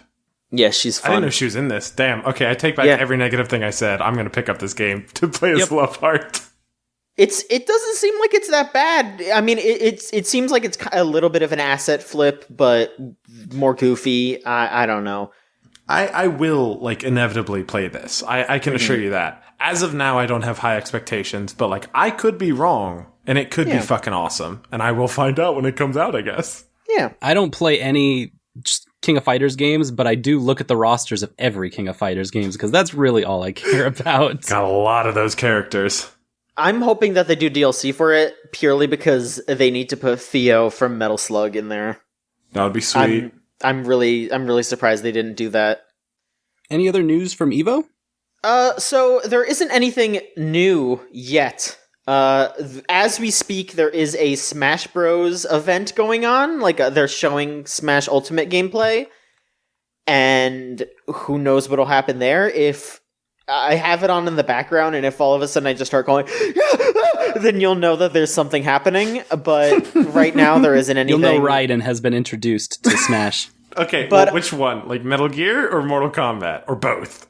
Yeah, she's fun. I didn't know she was in this. Damn. Okay, I take back every negative thing I said. I'm going to pick up this game to play as Love Heart. It doesn't seem like it's that bad. I mean, it seems like it's a little bit of an asset flip, but more goofy. I don't know. I will, like, inevitably play this. I can assure you that. As of now, I don't have high expectations, but, like, I could be wrong, and it could be fucking awesome. And I will find out when it comes out, I guess. Yeah. I don't play any King of Fighters games, but I do look at the rosters of every King of Fighters games, because that's really all I care about. Got a lot of those characters. I'm hoping that they do DLC for it, purely because they need to put Theo from Metal Slug in there. That would be sweet. I'm really surprised they didn't do that. Any other news from Evo? So there isn't anything new yet. As we speak, there is a Smash Bros. Event going on. Like, they're showing Smash Ultimate gameplay. And who knows what'll happen there. If I have it on in the background, and if all of a sudden I just start going, then you'll know that there's something happening. But right now, there isn't anything. You'll know Raiden has been introduced to Smash. Okay, but which one? Like Metal Gear or Mortal Kombat? Or both?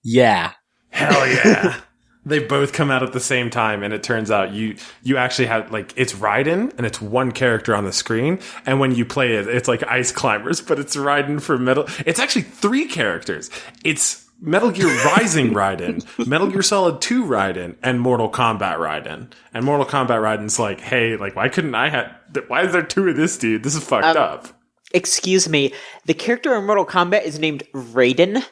Yeah. Hell yeah. They both come out at the same time, and it turns out you actually have, like, it's Raiden, and it's one character on the screen, and when you play it, it's like Ice Climbers, but it's Raiden for Metal. It's actually 3 characters. It's Metal Gear Rising Raiden, Metal Gear Solid 2 Raiden, and Mortal Kombat Raiden. And Mortal Kombat Raiden's like, hey, like, why is there 2 of this dude? This is fucked up. Excuse me, the character in Mortal Kombat is named Raiden?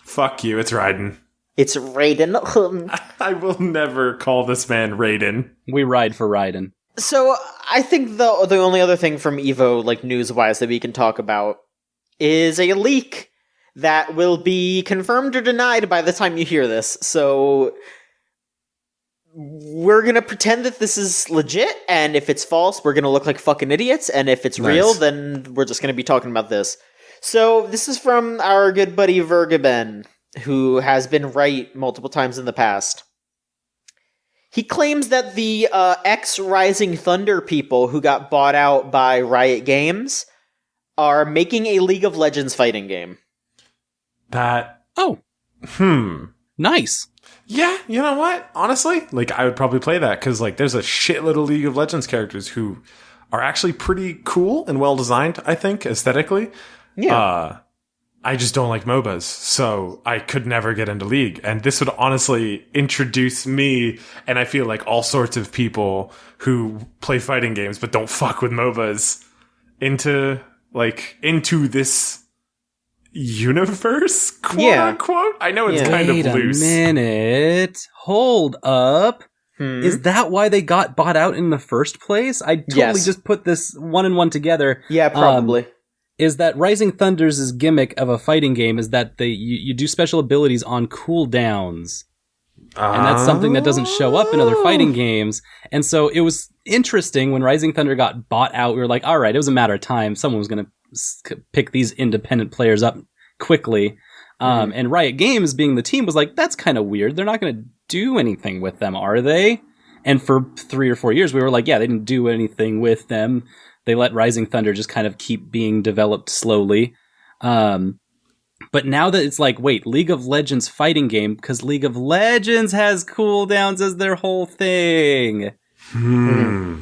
Fuck you, it's Raiden. It's Raiden. I will never call this man Raiden. We ride for Raiden. So, I think the only other thing from EVO, like, news-wise that we can talk about is a leak that will be confirmed or denied by the time you hear this. So, we're gonna pretend that this is legit, and if it's false, we're gonna look like fucking idiots, and if it's real, then we're just gonna be talking about this. So, this is from our good buddy Vergaben, who has been right multiple times in the past. He claims that the ex-Rising Thunder people who got bought out by Riot Games are making a League of Legends fighting game. Nice. Yeah, you know what? Honestly, like, I would probably play that, because, like, there's a shitload of League of Legends characters who are actually pretty cool and well-designed, I think, aesthetically. Yeah. I just don't like MOBAs, so I could never get into League. And this would honestly introduce me, and I feel like all sorts of people who play fighting games but don't fuck with MOBAs, into this universe, quote unquote. I know it's kind of loose. Wait a minute. Hold up. Is that why they got bought out in the first place? I totally just put this one and one together. Yeah, probably. Is that Rising Thunder's gimmick of a fighting game is that you do special abilities on cooldowns. And that's something that doesn't show up in other fighting games. And so it was interesting when Rising Thunder got bought out. We were like, all right, it was a matter of time. Someone was going to pick these independent players up quickly. And Riot Games, being the team, was like, that's kind of weird. They're not going to do anything with them, are they? And for 3 or 4 years, we were like, yeah, they didn't do anything with them. They let Rising Thunder just kind of keep being developed slowly. But now that it's like, wait, League of Legends fighting game, because League of Legends has cooldowns as their whole thing. The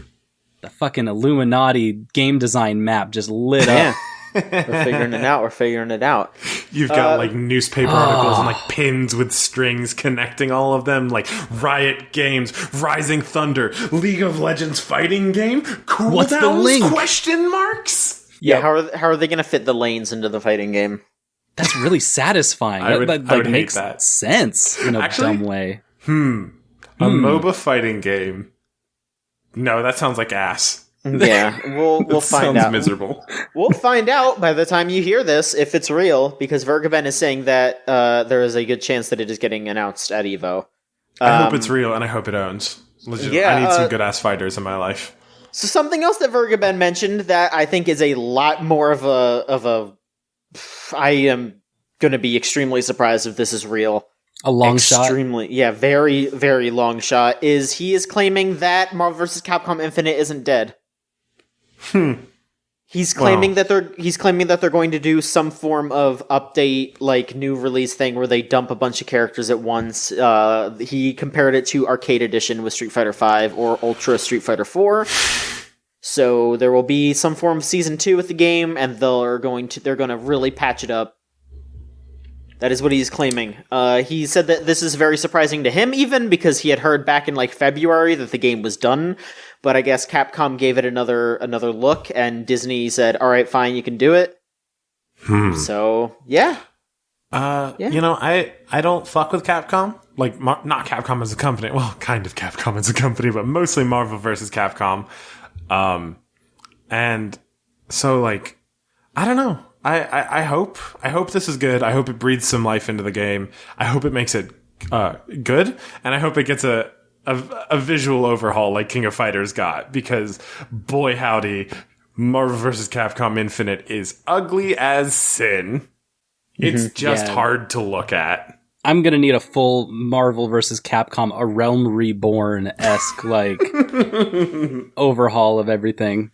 fucking Illuminati game design map just lit up. We're figuring it out. You've got like newspaper articles and like pins with strings connecting all of them, like Riot Games, Rising Thunder, League of Legends fighting game. Cooldowns? What's the link? Question marks? Yeah, how are they going to fit the lanes into the fighting game? That's really satisfying. I would makes hate that. sense in a dumb way. A MOBA fighting game. No, that sounds like ass. Yeah, we'll find out. Sounds miserable. We'll find out by the time you hear this if it's real, because Vergaben is saying that there is a good chance that it is getting announced at EVO. I hope it's real, and I hope it owns. Legit, I need some good ass fighters in my life. So something else that Vergaben mentioned that I think is a lot more of a I am going to be extremely surprised if this is real. A long shot? Very, very long shot. He is claiming that Marvel vs. Capcom Infinite isn't dead. He's claiming that they're going to do some form of update, like new release thing where they dump a bunch of characters at once. He compared it to Arcade Edition with Street Fighter V or Ultra Street Fighter 4. So there will be some form of Season 2 with the game, and they're going to really patch it up. That is what he's claiming. He said that this is very surprising to him, even because he had heard back in like February that the game was done. But I guess Capcom gave it another look, and Disney said, "All right, fine, you can do it." So yeah. You know, I don't fuck with Capcom. Like, not Capcom as a company. Well, kind of Capcom as a company, but mostly Marvel versus Capcom. And so, like, I don't know. I hope this is good. I hope it breathes some life into the game. I hope it makes it good, and I hope it gets a visual overhaul like King of Fighters got, because boy howdy, Marvel vs. Capcom Infinite is ugly as sin. It's just hard to look at. I'm gonna need a full Marvel vs. Capcom A Realm Reborn-esque like overhaul of everything.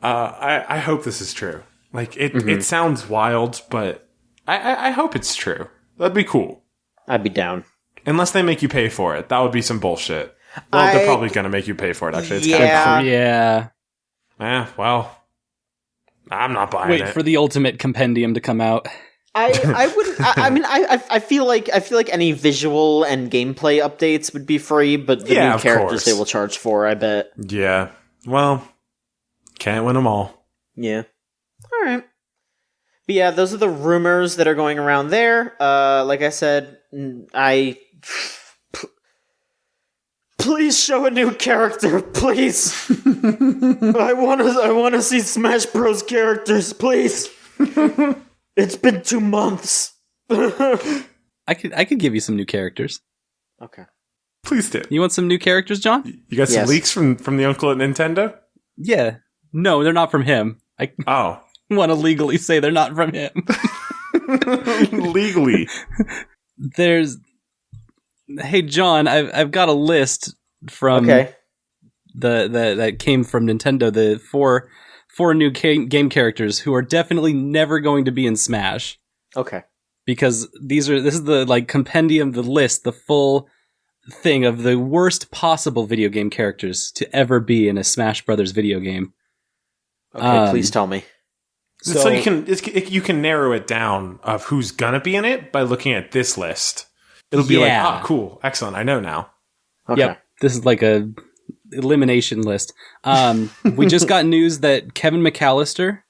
I hope this is true. Like, it sounds wild, but I hope it's true. That'd be cool. I'd be down. Unless they make you pay for it. That would be some bullshit. Well, they're probably going to make you pay for it, actually. It's kind of cool. Yeah. Well, I'm not buying it. Wait for the Ultimate Compendium to come out. I wouldn't. I feel like any visual and gameplay updates would be free, but the new characters they will charge for, I bet. Yeah. Well, can't win them all. Yeah. All right. But yeah, those are the rumors that are going around there. Like I said, please show a new character, please. I want to see Smash Bros. Characters, please. It's been 2 months. I could give you some new characters. Okay. Please do. You want some new characters, John? You got some leaks from the uncle at Nintendo? Yeah. No, they're not from him. I want to legally say they're not from him. Legally. Hey John, I've got a list from that came from Nintendo. The four new game characters who are definitely never going to be in Smash. Okay. Because this is the like compendium, the list, the full thing of the worst possible video game characters to ever be in a Smash Brothers video game. Okay, please tell me. So you can narrow it down of who's gonna be in it by looking at this list. It'll be like, cool, excellent, I know now. Okay. Yep, this is like a elimination list. We just got news that Kevin McAllister,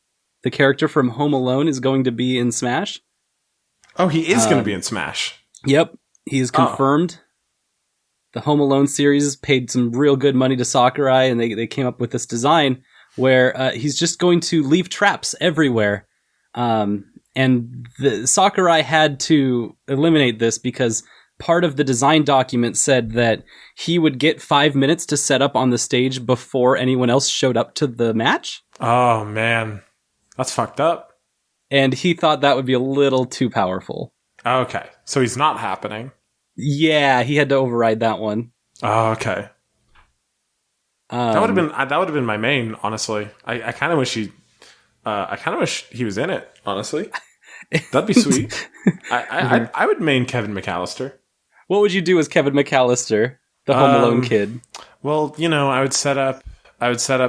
the character from Home Alone, is going to be in Smash. Oh, he is going to be in Smash. Yep, he is confirmed. The Home Alone series paid some real good money to Sakurai, and they came up with this design where he's just going to leave traps everywhere. And the Sakurai had to eliminate this because part of the design document said that he would get 5 minutes to set up on the stage before anyone else showed up to the match. Oh, man. That's fucked up. And he thought that would be a little too powerful. Okay. So he's not happening. Yeah, he had to override that one. Oh, okay. That would have been my main, honestly. I kind of wish he was in it, honestly. That'd be sweet. I would main Kevin McAllister. What would you do as Kevin McAllister, the Home Alone kid? Well, I would set up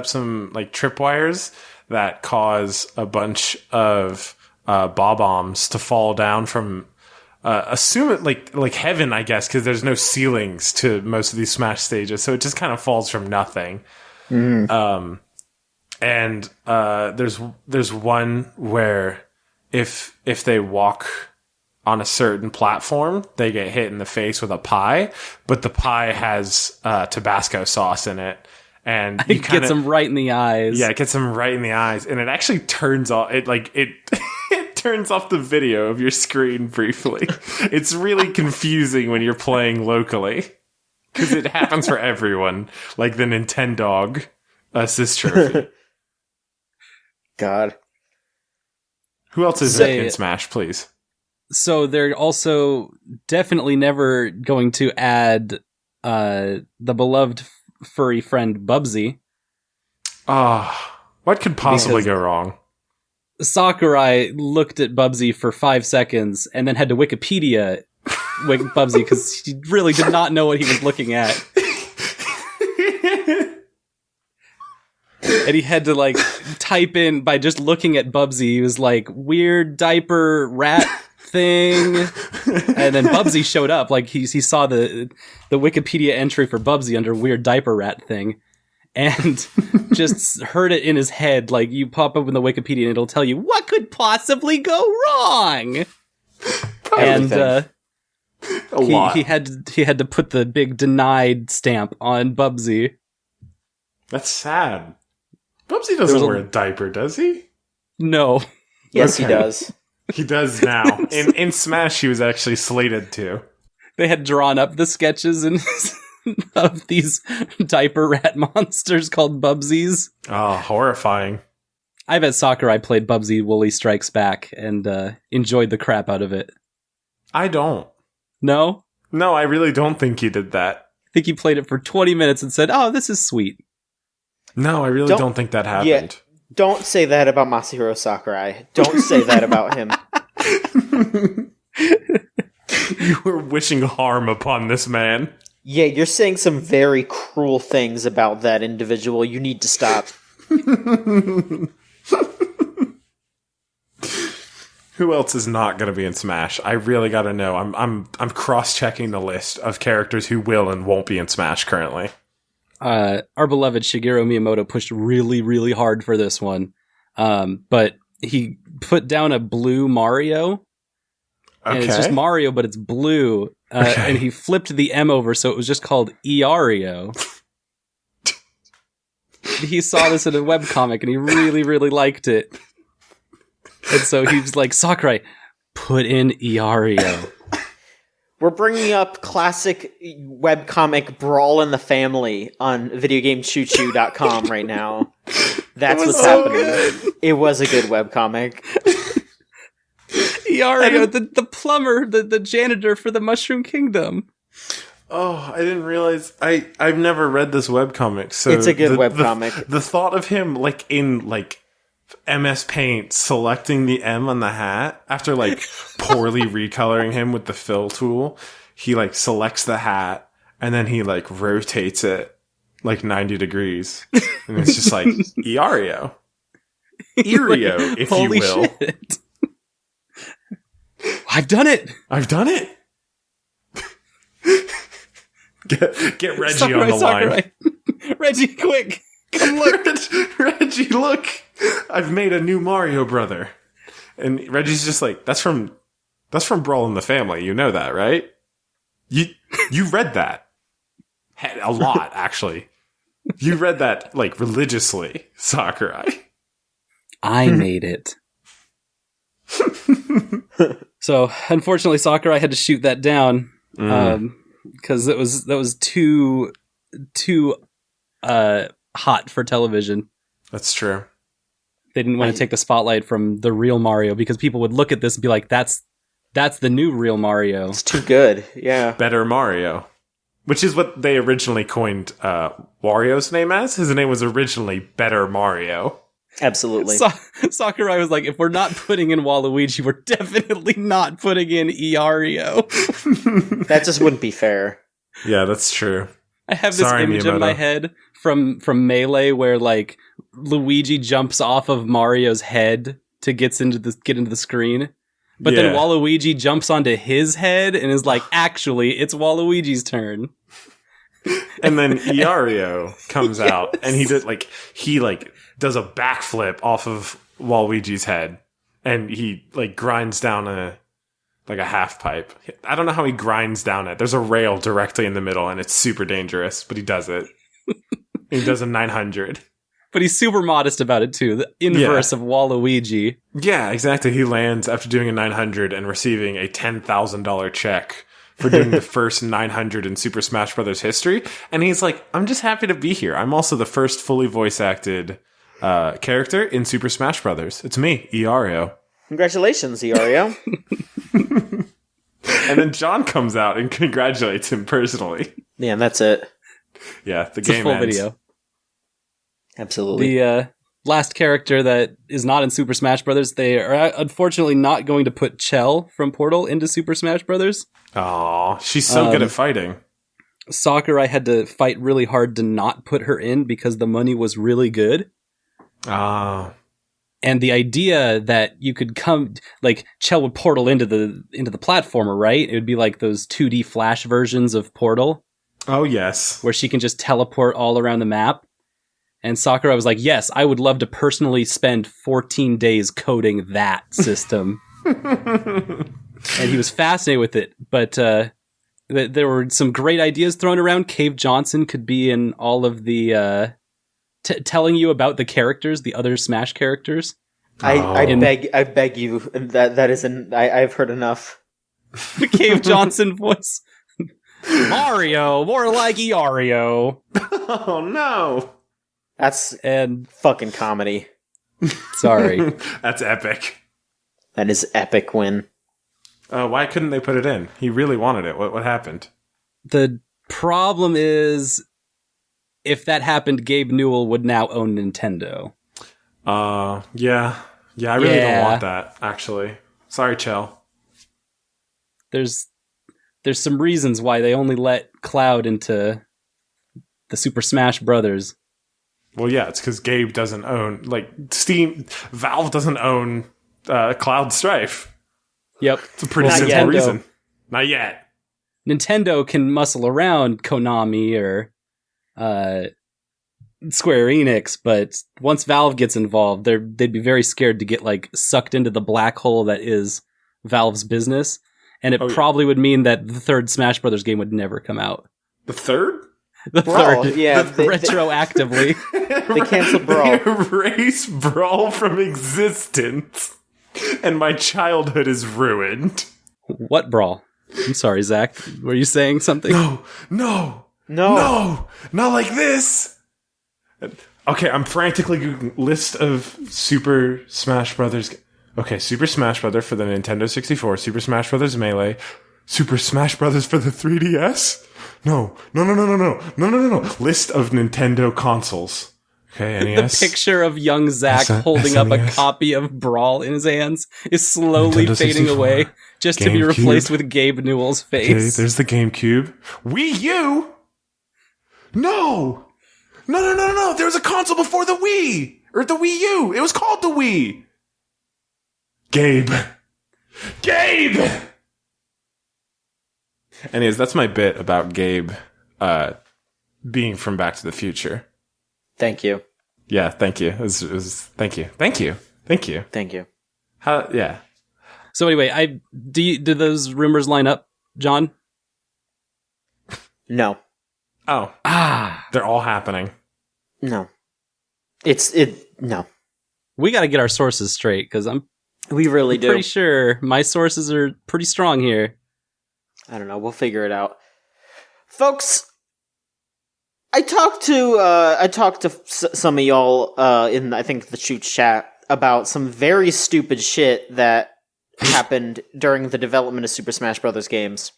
some like tripwires that cause a bunch of bob-ombs to fall down from assume it like heaven, I guess, because there's no ceilings to most of these Smash stages, so it just kind of falls from nothing. And there's one where if they walk on a certain platform, they get hit in the face with a pie, but the pie has Tabasco sauce in it. And it gets them right in the eyes. Yeah, it gets them right in the eyes, and it actually turns off. It turns off the video of your screen briefly. It's really confusing when you're playing locally because it happens for everyone, like the Nintendog assist trophy. God, who else is in Smash, please? So they're also definitely never going to add the beloved furry friend Bubsy. What could possibly go wrong? Sakurai looked at Bubsy for 5 seconds and then had to Wikipedia Bubsy because he really did not know what he was looking at. And he had to like type in by just looking at Bubsy. He was like, weird diaper rat thing. And then Bubsy showed up. Like he saw the Wikipedia entry for Bubsy under weird diaper rat thing. And just heard it in his head. Like you pop up in the Wikipedia and it'll tell you what could possibly go wrong. And he had to put the big denied stamp on Bubsy. That's sad. Bubsy doesn't wear a diaper, does he? No. Yes, he does. He does now. In Smash, he was actually slated to. They had drawn up the sketches of these diaper rat monsters called Bubsies. Oh, horrifying. I bet Sakurai played Bubsy Woolly Strikes Back and enjoyed the crap out of it. I don't. No? No, I really don't think he did that. I think he played it for 20 minutes and said, oh, this is sweet. No, I really don't think that happened. Yeah, don't say that about Masahiro Sakurai. Don't say that about him. You were wishing harm upon this man. Yeah, you're saying some very cruel things about that individual. You need to stop. Who else is not going to be in Smash? I really got to know. I'm cross-checking the list of characters who will and won't be in Smash currently. Our beloved Shigeru Miyamoto pushed really, really hard for this one. But he put down a blue Mario. And it's just Mario, but it's blue. And he flipped the M over, so it was just called Iario. He saw this in a webcomic, and he really, really liked it. And so he was like, Sakurai, put in Iario. We're bringing up classic webcomic Brawl in the Family on videogamechoochoo.com right now. That's what's happening. Good. It was a good webcomic. Iario, the plumber, the janitor for the Mushroom Kingdom. Oh, I didn't realize. I've never read this webcomic. So it's a good webcomic. The thought of him in MS Paint selecting the M on the hat after poorly recoloring him with the fill tool, he selects the hat and then he rotates it 90 degrees, and it's just Iario, if Holy you will. Shit. I've done it. Get Reggie on the line. Reggie, quick. Come look. Reggie, look. I've made a new Mario brother. And Reggie's just that's from Brawl in the Family. You know that, right? You read that. A lot, actually. You read that, religiously, Sakurai. I made it. So, unfortunately, Sakurai had to shoot that down. Because that was too hot for television. That's true. They didn't want to take the spotlight from the real Mario, because people would look at this and be like, that's the new real Mario. It's too good. Yeah. Better Mario. Which is what they originally coined Wario's name as. His name was originally Better Mario. Absolutely. Sakurai was like, if we're not putting in Waluigi, we're definitely not putting in Iario. That just wouldn't be fair. Yeah, that's true. I have this image in my head from Melee where Luigi jumps off of Mario's head to get into the screen. But then Waluigi jumps onto his head and is like, actually, it's Waluigi's turn. And then Iario comes out and he does does a backflip off of Waluigi's head, and he grinds down a half pipe. I don't know how he grinds down it. There's a rail directly in the middle, and it's super dangerous, but he does it. He does a 900. But he's super modest about it too. The inverse of Waluigi. Yeah, exactly. He lands after doing a 900 and receiving a $10,000 check for doing the first 900 in Super Smash Bros. History. And he's like, I'm just happy to be here. I'm also the first fully voice acted character in Super Smash Bros. It's me, Iario. Congratulations, Iario. And then John comes out and congratulates him personally. Yeah, and that's it. Yeah, the game ends. Video. Absolutely. The last character that is not in Super Smash Bros., they are unfortunately not going to put Chell from Portal into Super Smash Bros. Aw, she's so good at fighting. Sakurai had to fight really hard to not put her in because the money was really good. Ah. And the idea that you could come, Chell would portal into the platformer, right? It would be like those 2D Flash versions of Portal. Oh, yes. Where she can just teleport all around the map. And Sakurai was like, yes, I would love to personally spend 14 days coding that system. And he was fascinated with it. But there were some great ideas thrown around. Cave Johnson could be in all of the... telling you about the characters, the other Smash characters. I beg you. That isn't... I've heard enough. The Cave Johnson voice. Mario, more like Iario. Oh, no. That's fucking comedy. Sorry. That's epic. That is epic win. Why couldn't they put it in? He really wanted it. What happened? The problem is, if that happened, Gabe Newell would now own Nintendo. Yeah. I really don't want that, actually. Sorry, Chell. There's some reasons why they only let Cloud into the Super Smash Brothers. Well, yeah, it's because Gabe doesn't own, Valve doesn't own Cloud Strife. Yep. It's a pretty simple reason. Not yet. Nintendo can muscle around Konami or Square Enix, but once Valve gets involved, they'd be very scared to get like sucked into the black hole that is Valve's business, and it probably would mean that the third Smash Brothers game would never come out. The third? The third, yeah, retroactively. They canceled Brawl. They erase Brawl from existence, and my childhood is ruined. What Brawl? I'm sorry, Zach. Were you saying something? No, not like this. Okay, I'm frantically Googling list of Super Smash Brothers. Okay, Super Smash Brothers for the Nintendo 64, Super Smash Brothers Melee, Super Smash Brothers for the 3DS. No. List of Nintendo consoles. Okay, NES. The picture of young Zach holding up a copy of Brawl in his hands is slowly Nintendo fading 64, away, just to be replaced with Gabe Newell's face. Okay, there's the GameCube. Wii U? No! There was a console before the Wii! Or the Wii U! It was called the Wii! Gabe! Anyways, that's my bit about Gabe being from Back to the Future. Thank you. Yeah, thank you. Thank you. How? Yeah. So anyway, do those rumors line up, John? No. Oh. They're all happening. No. No. We got to get our sources straight, because we really do. Pretty sure my sources are pretty strong here. I don't know. We'll figure it out, folks. I talked to some of y'all in I think the Shoot chat about some very stupid shit that happened during the development of Super Smash Brothers games.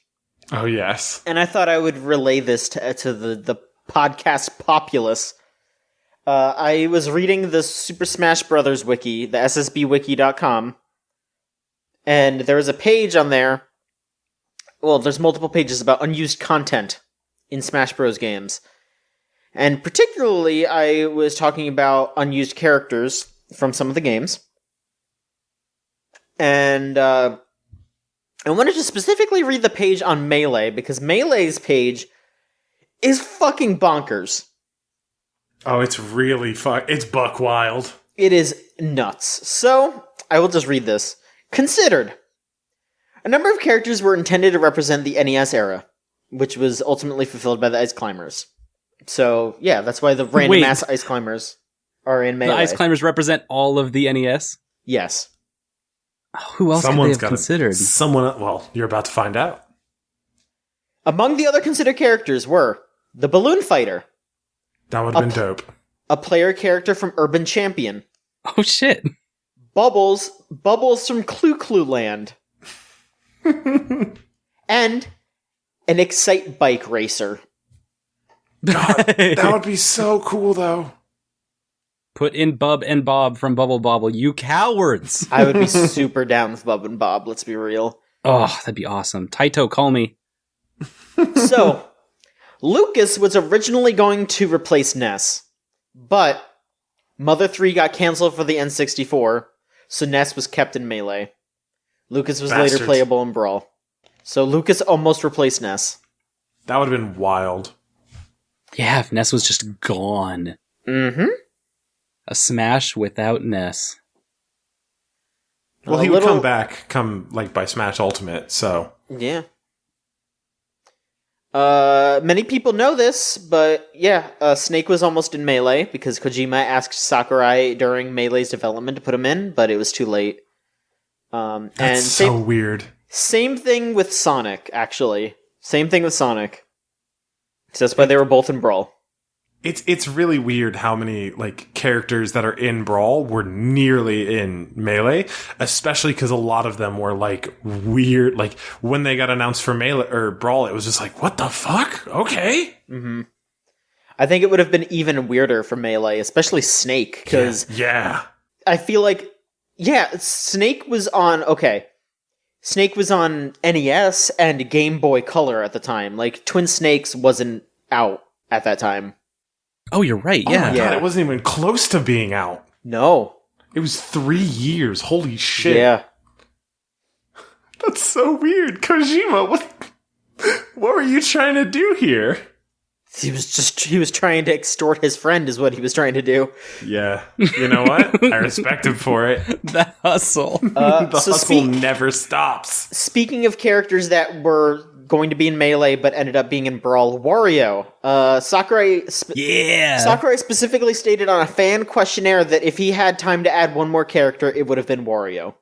Oh yes, and I thought I would relay this to the podcast populace. I was reading the Super Smash Brothers wiki, the ssbwiki.com, and there was a page on there. Well, there's multiple pages about unused content in Smash Bros. Games. And particularly, I was talking about unused characters from some of the games. And I wanted to specifically read the page on Melee, because Melee's page is fucking bonkers. Oh, it's really it's buck wild. It is nuts. So, I will just read this. Considered. A number of characters were intended to represent the NES era, which was ultimately fulfilled by the Ice Climbers. So, yeah, that's why the random-ass Ice Climbers are in Melee. The Ice Climbers represent all of the NES? Yes. Who else could they have considered? Well, you're about to find out. Among the other considered characters were the Balloon Fighter. That would have been dope. A player character from Urban Champion. Oh, shit. Bubbles from Clue Land. And an Excite Bike racer. God, that would be so cool, though. Put in Bub and Bob from Bubble Bobble, you cowards! I would be super down with Bub and Bob, let's be real. Oh, that'd be awesome. Taito, call me. So, Lucas was originally going to replace Ness, but Mother 3 got canceled for the N64, so Ness was kept in Melee. Lucas was later playable in Brawl. So Lucas almost replaced Ness. That would have been wild. Yeah, if Ness was just gone. Mm-hmm. A Smash without Ness. Well, he would come back, by Smash Ultimate, so... Yeah. Many people know this, but yeah, Snake was almost in Melee, because Kojima asked Sakurai during Melee's development to put him in, but it was too late. That's so weird. Same thing with Sonic, actually. Same thing with Sonic. So that's why they were both in Brawl. It's really weird how many characters that are in Brawl were nearly in Melee, especially because a lot of them were weird. When they got announced for Melee or Brawl, it was just what the fuck? Okay. Mm-hmm. I think it would have been even weirder for Melee, especially Snake, because yeah, I feel Snake was on Snake was on NES and Game Boy Color at the time. Twin Snakes wasn't out at that time. Oh, you're right. Yeah. Oh my God, it wasn't even close to being out. No. It was 3 years. Holy shit. Yeah. That's so weird. Kojima, what were you trying to do here? He was trying to extort his friend is what he was trying to do. Yeah. You know what? I respect him for it. The hustle. The hustle never stops. Speaking of characters that were going to be in Melee but ended up being in Brawl, Wario. Sakurai specifically stated on a fan questionnaire that if he had time to add one more character, it would have been Wario.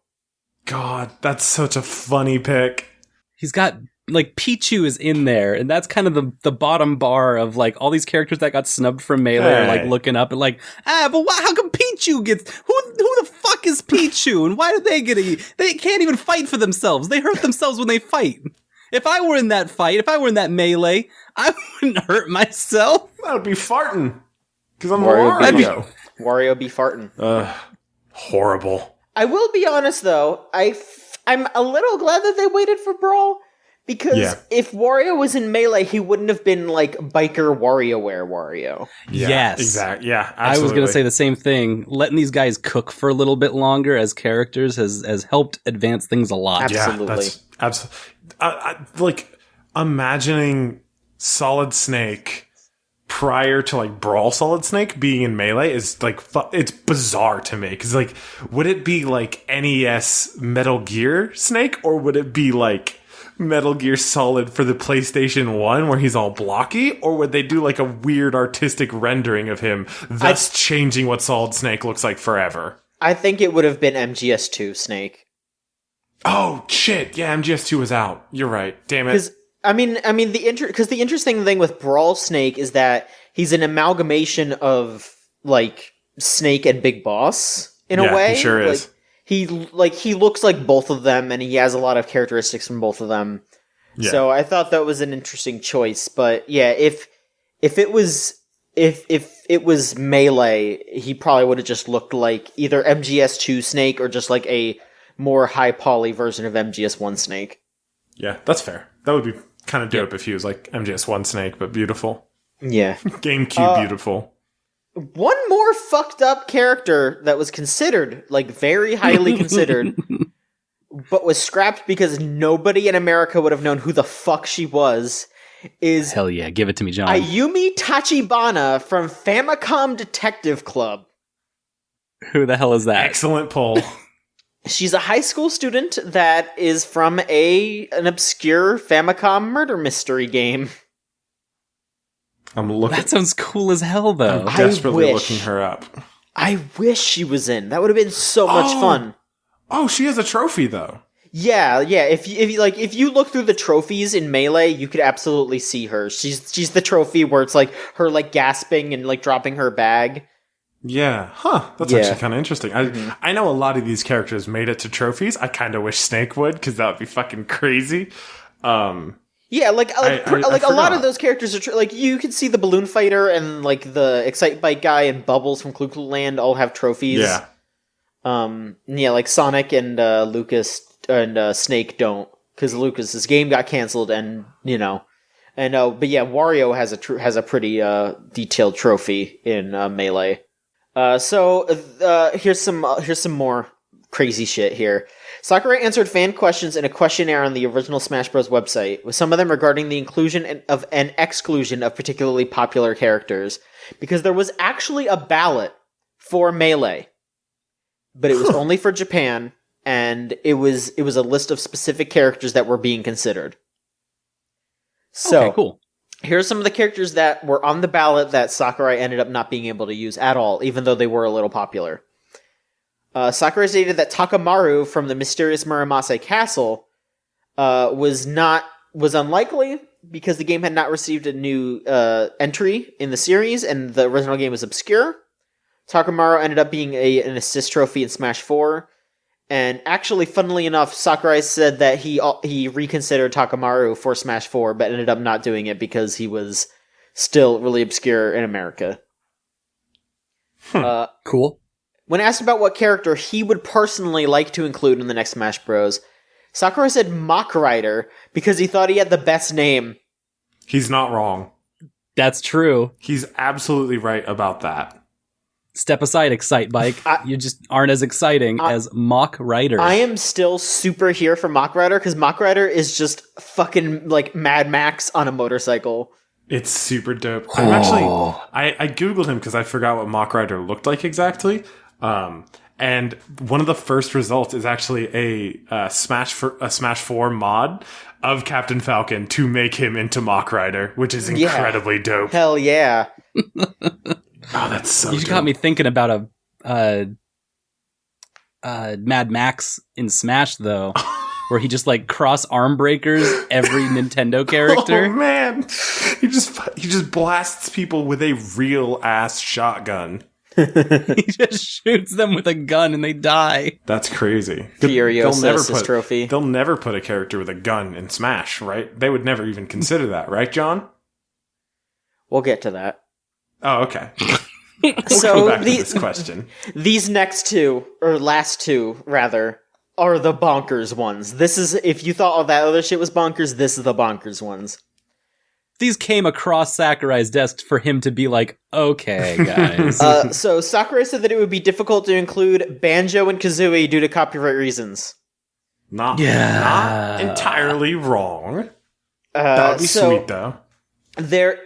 God, that's such a funny pick. He's got, like, Pichu is in there, and that's kind of the bottom bar of, like, all these characters that got snubbed from Melee are, like, looking up and like, but how come Pichu gets... Who the fuck is Pichu? And why did they get They can't even fight for themselves. They hurt themselves when they fight. If I were in that fight, if I were in that Melee, I wouldn't hurt myself. I would be farting. Because I'm Wario. Wario be farting. Horrible. I will be honest, though. I'm a little glad that they waited for Brawl. Because if Wario was in Melee, he wouldn't have been, like, biker WarioWare Wario. Yeah, yes. Exactly. Yeah, absolutely. I was going to say the same thing. Letting these guys cook for a little bit longer as characters has helped advance things a lot. Absolutely. Yeah, that's absolutely... like, imagining Solid Snake prior to, like, Brawl Solid Snake being in Melee is, like, it's bizarre to me. Because, like, would it be, like, NES Metal Gear Snake? Or would it be, like, Metal Gear Solid for the PlayStation 1 where he's all blocky? Or would they do, like, a weird artistic rendering of him, thus changing what Solid Snake looks like forever? I think it would have been MGS2 Snake. Oh, shit. Yeah, MGS2 was out. You're right. Damn it. Because the interesting thing with Brawl Snake is that he's an amalgamation of, like, Snake and Big Boss in a way. He sure is. He looks like both of them, and he has a lot of characteristics from both of them. Yeah. So I thought that was an interesting choice. But yeah, if it was Melee, he probably would have just looked like either MGS2 Snake or just like a more high poly version of MGS1 Snake. Yeah, that's fair. That would be kind of dope if he was like MGS1 Snake, but beautiful. Yeah. GameCube beautiful. One more fucked up character that was considered, like very highly considered, but was scrapped because nobody in America would have known who the fuck she was, is... Hell yeah, give it to me, John. Ayumi Tachibana from Famicom Detective Club. Who the hell is that? Excellent poll. She's a high school student that is from an obscure Famicom murder mystery game. I'm looking. That sounds cool as hell, though. I'm desperately looking her up. I wish she was in. That would have been so much fun. Oh, she has a trophy though. Yeah. If you look through the trophies in Melee, you could absolutely see her. She's the trophy where it's like her like gasping and like dropping her bag. Yeah, that's actually kind of interesting. I know a lot of these characters made it to trophies. I kind of wish Snake would, because that would be fucking crazy. Yeah, a lot of those characters are like you can see the Balloon Fighter and like the Excite Bike guy and Bubbles from Clue Clue Land all have trophies. Yeah. Like Sonic and Lucas and Snake don't, because Lucas's game got canceled, and but yeah, Wario has a pretty detailed trophy in Melee. So here's some more crazy shit here. Sakurai answered fan questions in a questionnaire on the original Smash Bros. Website, with some of them regarding the inclusion and exclusion of particularly popular characters, because there was actually a ballot for Melee, but it was only for Japan, and it was a list of specific characters that were being considered. So, okay, cool. Here's some of the characters that were on the ballot that Sakurai ended up not being able to use at all, even though they were a little popular. Sakurai stated that Takamaru from the mysterious Muramasa Castle was unlikely because the game had not received a new entry in the series, and the original game was obscure. Takamaru ended up being an assist trophy in Smash 4. And actually, funnily enough, Sakurai said that he reconsidered Takamaru for Smash 4, but ended up not doing it because he was still really obscure in America. Cool. When asked about what character he would personally like to include in the next Smash Bros., Sakurai said Mach Rider because he thought he had the best name. He's not wrong. That's true. He's absolutely right about that. Step aside, Excite Bike. You just aren't as exciting as Mach Rider. I am still super here for Mach Rider because Mach Rider is just fucking like Mad Max on a motorcycle. It's super dope. I'm actually, I googled him because I forgot what Mach Rider looked like exactly. And one of the first results is actually a Smash 4 mod of Captain Falcon to make him into Mach Rider, which is incredibly dope. Hell yeah! Oh, that's so. You got me thinking about a Mad Max in Smash though, where he just like cross arm breakers every Nintendo character. Oh man, he just blasts people with a real ass shotgun. He just shoots them with a gun and they die. That's crazy. Furiosa's trophy. They'll never put a character with a gun in Smash, right? They would never even consider that, right, John? We'll get to that. Oh, okay. So back to this question. These next two, or last two, rather, are the bonkers ones. This is, if you thought all that other shit was bonkers, this is the bonkers ones. These came across Sakurai's desk for him to be like, okay, guys. So Sakurai said that it would be difficult to include Banjo and Kazooie due to copyright reasons. Not entirely wrong. That would be sweet, though. There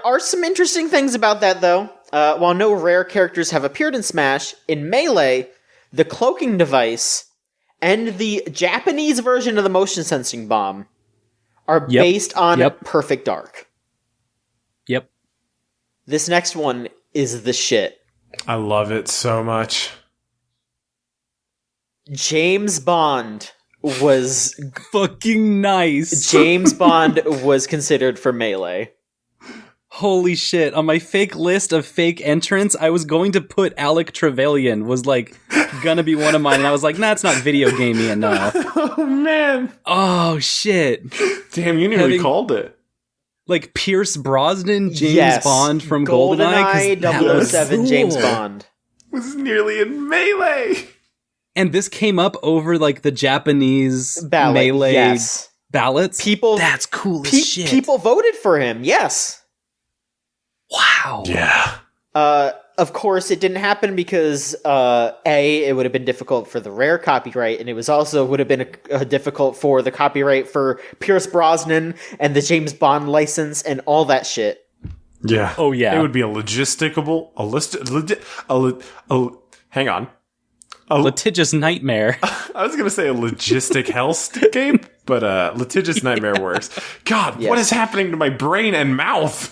are some interesting things about that, though. While no rare characters have appeared in Smash, in Melee, the cloaking device and the Japanese version of the motion sensing bomb are based on Perfect Dark. Yep. This next one is the shit. I love it so much. James Bond was fucking nice. James Bond was considered for Melee. Holy shit. On my fake list of fake entrants, I was going to put Alec Trevelyan, was like gonna be one of mine, and I was like, nah, it's not video gamey enough. Oh man. Oh shit. Damn, you nearly called it. Like Pierce Brosnan, James Bond from GoldenEye 007 cool. James Bond was nearly in Melee. And this came up over like the Japanese Melee ballots. That's cool as shit. People voted for him, yes. Wow. Yeah. Of course, it didn't happen because it would have been difficult for the Rare copyright, and it was also would have been difficult for the copyright for Pierce Brosnan and the James Bond license and all that shit. Yeah. Oh yeah. It would be hang on. A litigious nightmare. I was going to say a logistic hellscape, but litigious nightmare works. God, what is happening to my brain and mouth?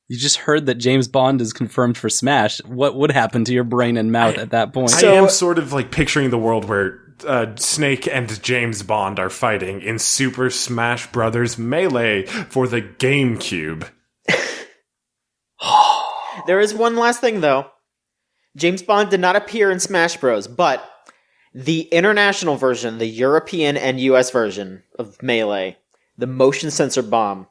You just heard that James Bond is confirmed for Smash. What would happen to your brain and mouth at that point? I am sort of like picturing the world where Snake and James Bond are fighting in Super Smash Bros. Melee for the GameCube. There is one last thing, though. James Bond did not appear in Smash Bros., but the international version, the European and US version of Melee, the motion sensor bomb,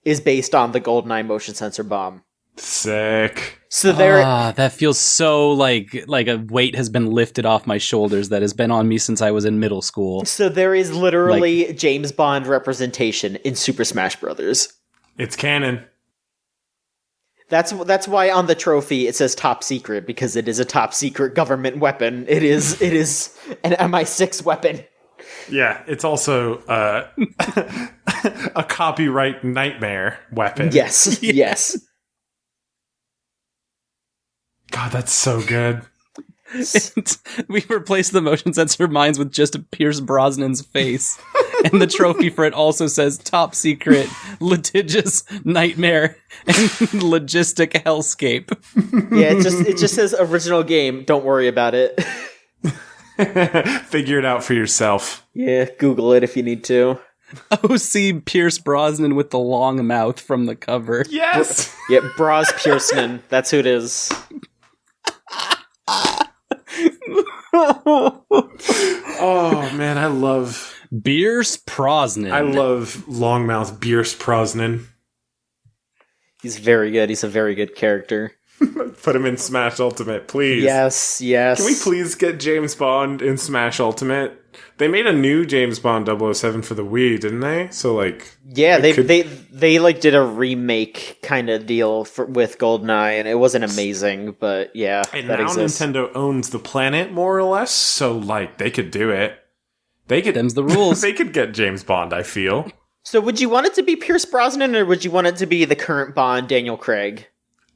is based on the GoldenEye motion sensor bomb. Sick. So there, that feels so like a weight has been lifted off my shoulders that has been on me since I was in middle school. So there is literally James Bond representation in Super Smash Brothers. It's canon. That's why on the trophy it says top secret, because it is a top secret government weapon. It is an MI6 weapon. Yeah, it's also a copyright nightmare weapon. Yes, yes. God, that's so good. We replaced the motion sensor mines with just Pierce Brosnan's face. And the trophy for it also says top secret, litigious nightmare, and logistic hellscape. Yeah, it just says original game. Don't worry about it. Figure it out for yourself. Yeah, Google it if you need to. OC Pierce Brosnan with the long mouth from the cover. Yes! Bros Pearson. That's who it is. Oh, man, I love... Pierce Brosnan. I love Longmouth Pierce Brosnan. He's very good. He's a very good character. Put him in Smash Ultimate, please. Yes. Can we please get James Bond in Smash Ultimate? They made a new James Bond 007 for the Wii, didn't they? So, like... Yeah, they like, did a remake kind of deal with GoldenEye, and it wasn't amazing, but yeah, and that now exists. Nintendo owns the planet, more or less, so, like, they could do it. Them's the rules. They could get James Bond, I feel. So would you want it to be Pierce Brosnan, or would you want it to be the current Bond, Daniel Craig?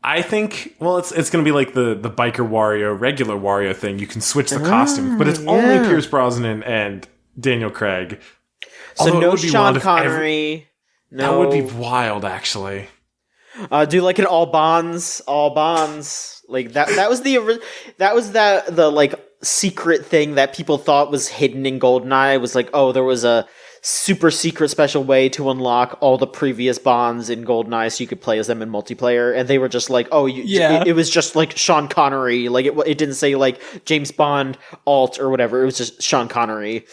I think, well, it's going to be like the biker Wario, regular Wario thing. You can switch the costumes, but it's only Pierce Brosnan and Daniel Craig. So no Sean Connery. That would be wild, actually. Do like an all Bonds. Like that was the like secret thing that people thought was hidden in GoldenEye. It was like, oh, there was a super secret special way to unlock all the previous Bonds in GoldenEye so you could play as them in multiplayer, and they were just like, oh, it was just like Sean Connery, like it didn't say like James Bond alt or whatever, it was just Sean Connery.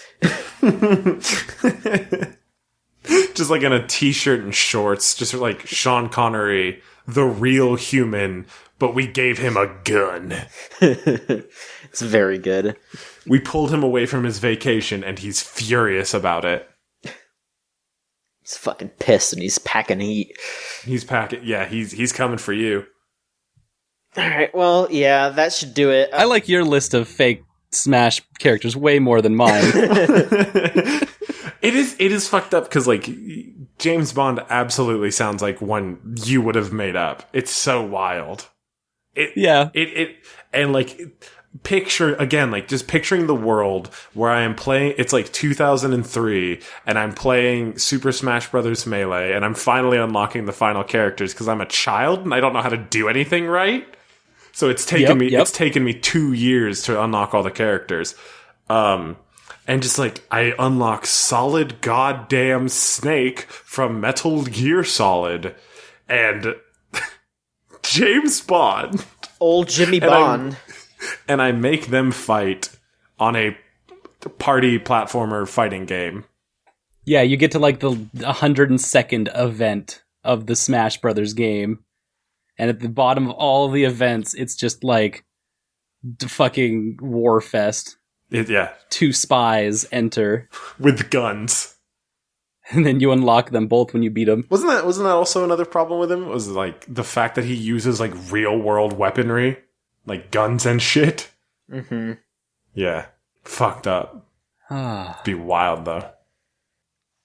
Just like in a t-shirt and shorts, just like Sean Connery, the real human, but we gave him a gun. It's very good. We pulled him away from his vacation and he's furious about it. He's fucking pissed and he's packing heat. He's coming for you. Alright, well, yeah, that should do it. I like your list of fake Smash characters way more than mine. It is fucked up because, like, James Bond absolutely sounds like one you would have made up. It's so wild. Picture again, like just picturing the world where I am playing. It's like 2003, and I'm playing Super Smash Brothers Melee, and I'm finally unlocking the final characters because I'm a child and I don't know how to do anything right. So it's taken me 2 years to unlock all the characters. And just like I unlock Solid Goddamn Snake from Metal Gear Solid, and James Bond, old Jimmy Bond. And I make them fight on a party platformer fighting game. Yeah, you get to like the 102nd event of the Smash Brothers game. And at the bottom of all the events, it's just like fucking Warfest. Yeah. 2 spies enter. With guns. And then you unlock them both when you beat them. Wasn't that also another problem with him? It was like the fact that he uses like real world weaponry. Like guns and shit. Mm-hmm. Yeah. Fucked up. Be wild, though.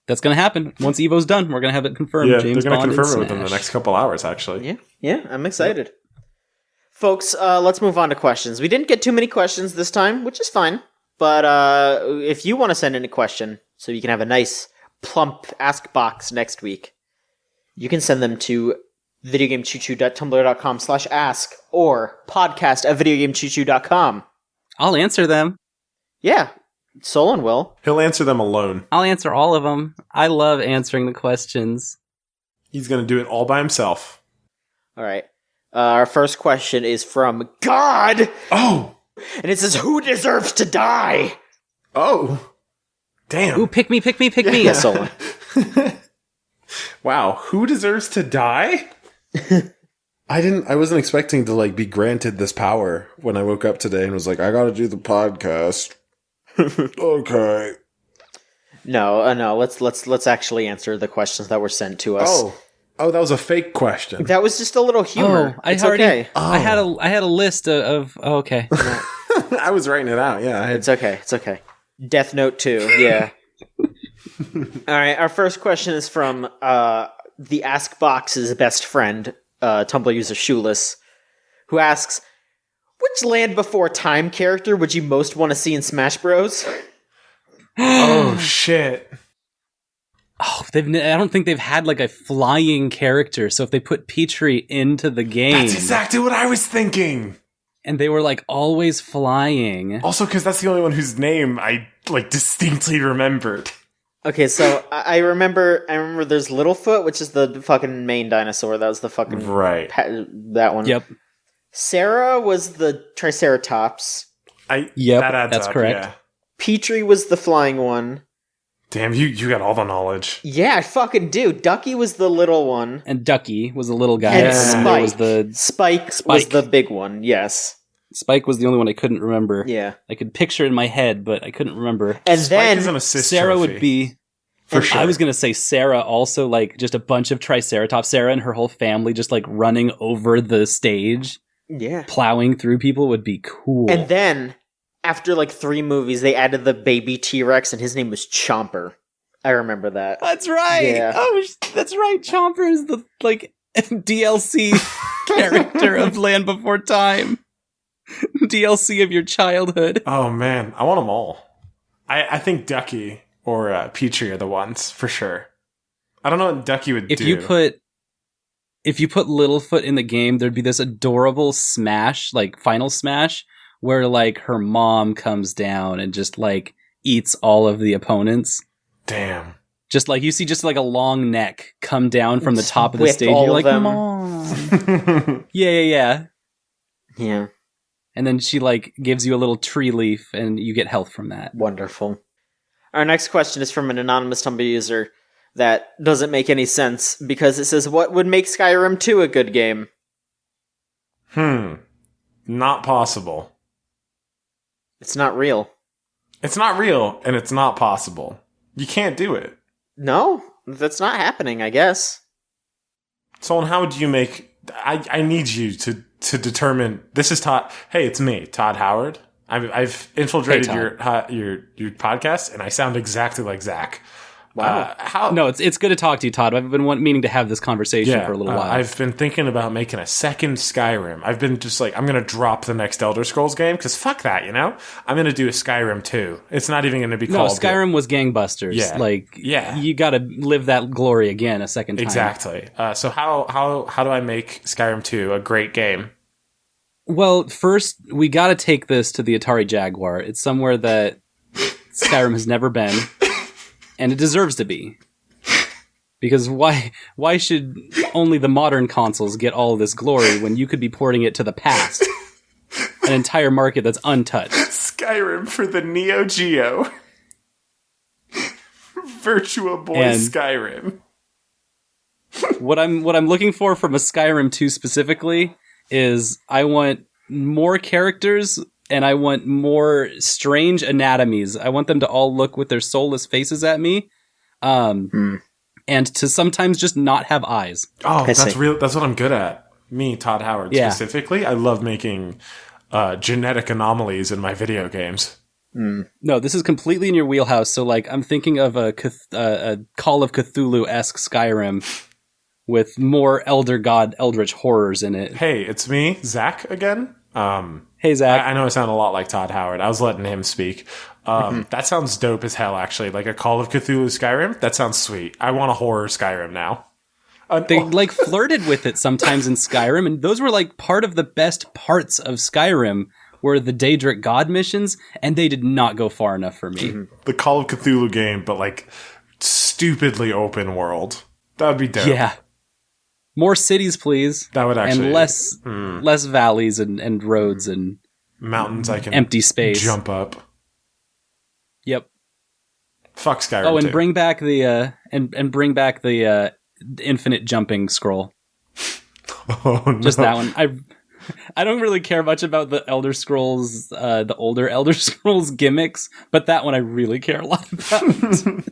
That's going to happen. Once Evo's done, we're going to have it confirmed. Yeah, James they're going to Bond confirm it within the next couple hours, actually. Yeah, I'm excited. Yep. Folks, let's move on to questions. We didn't get too many questions this time, which is fine. But if you want to send in a question so you can have a nice, plump ask box next week, you can send them to videogamechoochoo.tumblr.com/ask or podcast@videogamechoochoo.com. I'll answer them. Yeah, Solon will. He'll answer them alone. I'll answer all of them. I love answering the questions. He's going to do it all by himself. All right. Our first question is from God. Oh! And it says, who deserves to die? Oh. Damn. Ooh, pick me. Yeah, Solon. Wow, who deserves to die? I wasn't expecting to like be granted this power when I woke up today and was like, I gotta do the podcast. Okay. No. Let's actually answer the questions that were sent to us. Oh, that was a fake question. That was just a little humor. It's okay. I had a list of okay. I was writing it out. Yeah, It's okay. Death Note 2. Yeah. All right. Our first question is from the Ask Box's best friend, Tumblr user Shoeless, who asks, which Land Before Time character would you most want to see in Smash Bros? Oh, shit. Oh, I don't think they've had like a flying character. So if they put Petrie into the game, that's exactly what I was thinking. And they were like always flying. Also, because that's the only one whose name I like distinctly remembered. Okay, so I remember there's Littlefoot, which is the fucking main dinosaur. That was the fucking right. That one. Yep. Sarah was the Triceratops. That's correct. Yeah. Petrie was the flying one. Damn, you got all the knowledge. Yeah, I fucking do. Ducky was the little one. And Ducky was the little guy. And Spike. Spike was the big one, yes. Spike was the only one I couldn't remember. Yeah. I could picture it in my head, but I couldn't remember. And Spike then is an assist Sarah trophy. would be... For sure. I was going to say Sarah also, like, just a bunch of Triceratops. Sarah and her whole family just, like, running over the stage. Yeah. Plowing through people would be cool. And then, after, like, 3 movies, they added the baby T-Rex, and his name was Chomper. I remember that. That's right! Yeah. Oh, that's right! Chomper is the, like, DLC character of Land Before Time. DLC of your childhood. Oh, man. I want them all. I think Ducky or Petrie are the ones, for sure. I don't know what Ducky would do. If you put Littlefoot in the game, there'd be this adorable smash, like final smash, where like her mom comes down and just like eats all of the opponents. Damn. Just like you see just like a long neck come down from the top of the With stage. all You're like, them. Mom. Yeah. Yeah. And then she like gives you a little tree leaf and you get health from that. Wonderful. Our next question is from an anonymous Tumblr user that doesn't make any sense because it says, what would make Skyrim 2 a good game? Not possible. It's not real. It's not real, and it's not possible. You can't do it. No, that's not happening, I guess. So how would you make... I need you to determine... This is Todd... Hey, it's me, Todd Howard. I've infiltrated your podcast, and I sound exactly like Zach. Wow. No, it's good to talk to you, Todd. I've been meaning to have this conversation for a little while. I've been thinking about making a second Skyrim. I've been just like, I'm going to drop the next Elder Scrolls game, because fuck that, you know? I'm going to do a Skyrim 2. It's not even going to be called... No, Skyrim was gangbusters. Yeah. Like, you got to live that glory again a second time. Exactly. So how do I make Skyrim 2 a great game? Well, first, we got to take this to the Atari Jaguar. It's somewhere that Skyrim has never been. And it deserves to be. Because why should only the modern consoles get all of this glory when you could be porting it to the past? An entire market that's untouched. Skyrim for the Neo Geo. Virtua Boy And Skyrim. what I'm looking for from a Skyrim 2 specifically is I want more characters and I want more strange anatomies. I want them to all look with their soulless faces at me. And to sometimes just not have eyes. Oh, that's real. That's what I'm good at. Me, Todd Howard, specifically. I love making genetic anomalies in my video games. No, this is completely in your wheelhouse. So, like, I'm thinking of a Call of Cthulhu-esque Skyrim with more Elder God Eldritch horrors in it. Hey, it's me, Zach, again. Hey, Zach. I know I sound a lot like Todd Howard. I was letting him speak. That sounds dope as hell, actually. Like a Call of Cthulhu Skyrim? That sounds sweet. I want a horror Skyrim now. They like flirted with it sometimes in Skyrim, and those were like part of the best parts of Skyrim were the Daedric God missions, and they did not go far enough for me. The Call of Cthulhu game, but like stupidly open world. That would be dope. Yeah. More cities, please. That would actually... And less valleys and roads and... mountains I can... empty space. Jump up. Yep. Fuck Skyrim. Oh, and 2. bring back the... and bring back the infinite jumping scroll. Oh, no. Just that one. I don't really care much about the Elder Scrolls, the older Elder Scrolls gimmicks, but that one I really care a lot about.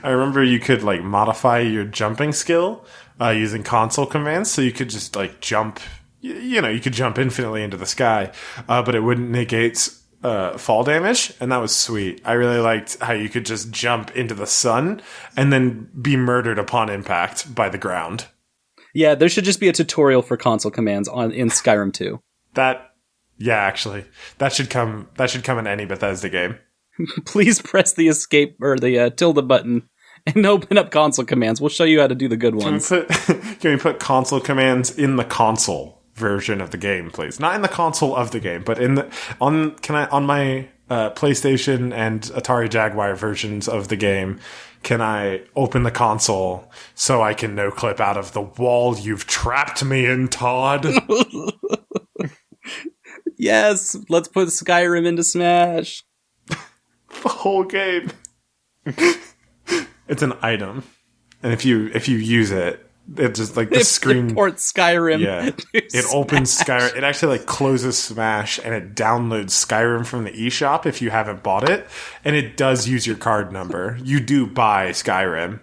I remember you could like modify your jumping skill using console commands, so you could just like jump. You know, you could jump infinitely into the sky, but it wouldn't negate fall damage, and that was sweet. I really liked how you could just jump into the sun and then be murdered upon impact by the ground. Yeah, there should just be a tutorial for console commands in Skyrim 2. Actually, that should come in any Bethesda game. Please press the escape or the tilde button and open up console commands. We'll show you how to do the good ones. Can we put console commands in the console version of the game, please? Not in the console of the game, but on my PlayStation and Atari Jaguar versions of the game, can I open the console so I can no-clip out of the wall you've trapped me in, Todd? Yes, let's put Skyrim into Smash. The whole game. It's an item, and if you use it, it just like the screen it ports Skyrim. Yeah, it opens Skyrim. It actually like closes Smash and it downloads Skyrim from the eShop if you haven't bought it, and it does use your card number. You do buy Skyrim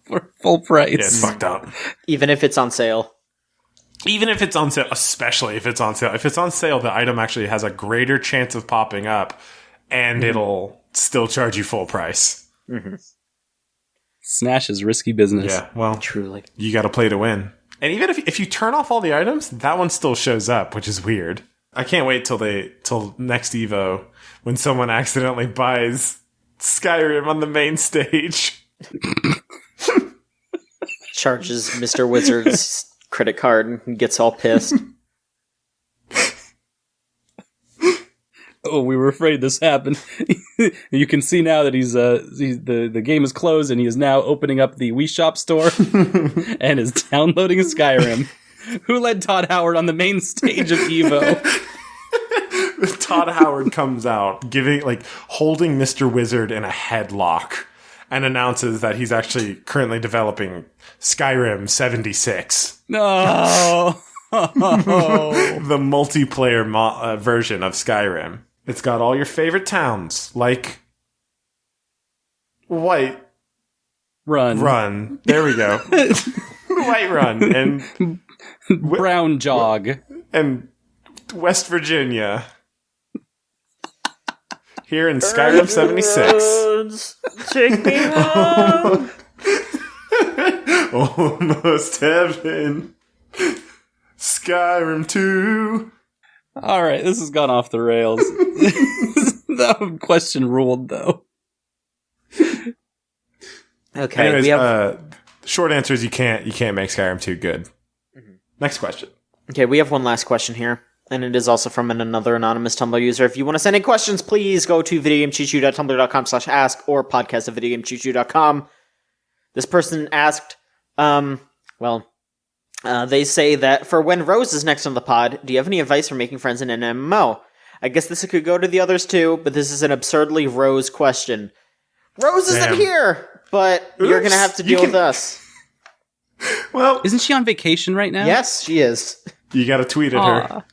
for full price. Yeah, it's fucked up. Even if it's on sale. Even if it's on sale, especially if it's on sale. If it's on sale, the item actually has a greater chance of popping up, and it'll still charge you full price. Mm-hmm. Snash is risky business. Yeah, well, truly. You got to play to win. And even if you turn off all the items, that one still shows up, which is weird. I can't wait till next Evo when someone accidentally buys Skyrim on the main stage. Charges Mr. Wizard's credit card and gets all pissed. Oh, we were afraid this happened. You can see now that the game is closed and he is now opening up the Wii Shop store and is downloading Skyrim. Who led Todd Howard on the main stage of Evo? Todd Howard comes out holding Mr. Wizard in a headlock and announces that he's actually currently developing Skyrim 76. No. The multiplayer version of Skyrim. It's got all your favorite towns, like White Run. There we go. White Run and Brown Jog and West Virginia. Here in Skyrim 76. Take me home. Almost heaven. Skyrim 2. All right, this has gone off the rails. That question ruled, though. Okay. Anyways, we have... short answer is you can't make Skyrim 2 good. Mm-hmm. Next question. Okay, we have one last question here, and it is also from another anonymous Tumblr user. If you want to send in questions, please go to videogamecheatsheet.tumblr.com/ask or podcast@videogamecheatsheet.com. This person asked, they say that for when Rose is next on the pod, do you have any advice for making friends in an MMO? I guess this could go to the others too, but this is an absurdly Rose question. Rose isn't here, but you're going to have to deal with us. Well, isn't she on vacation right now? Yes, she is. You got to tweet at her.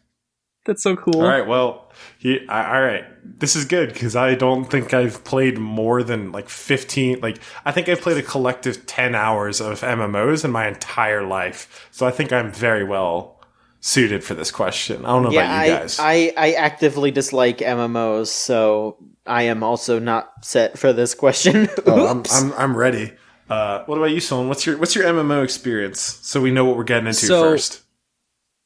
That's so cool. All right, well, all right. This is good because I don't think I've played more than 15. I think I've played a collective 10 hours of MMOs in my entire life. So I think I'm very well suited for this question. I don't know about you guys. I actively dislike MMOs, so I am also not set for this question. I'm ready. What about you, Solon? What's your MMO experience? So we know what we're getting into first.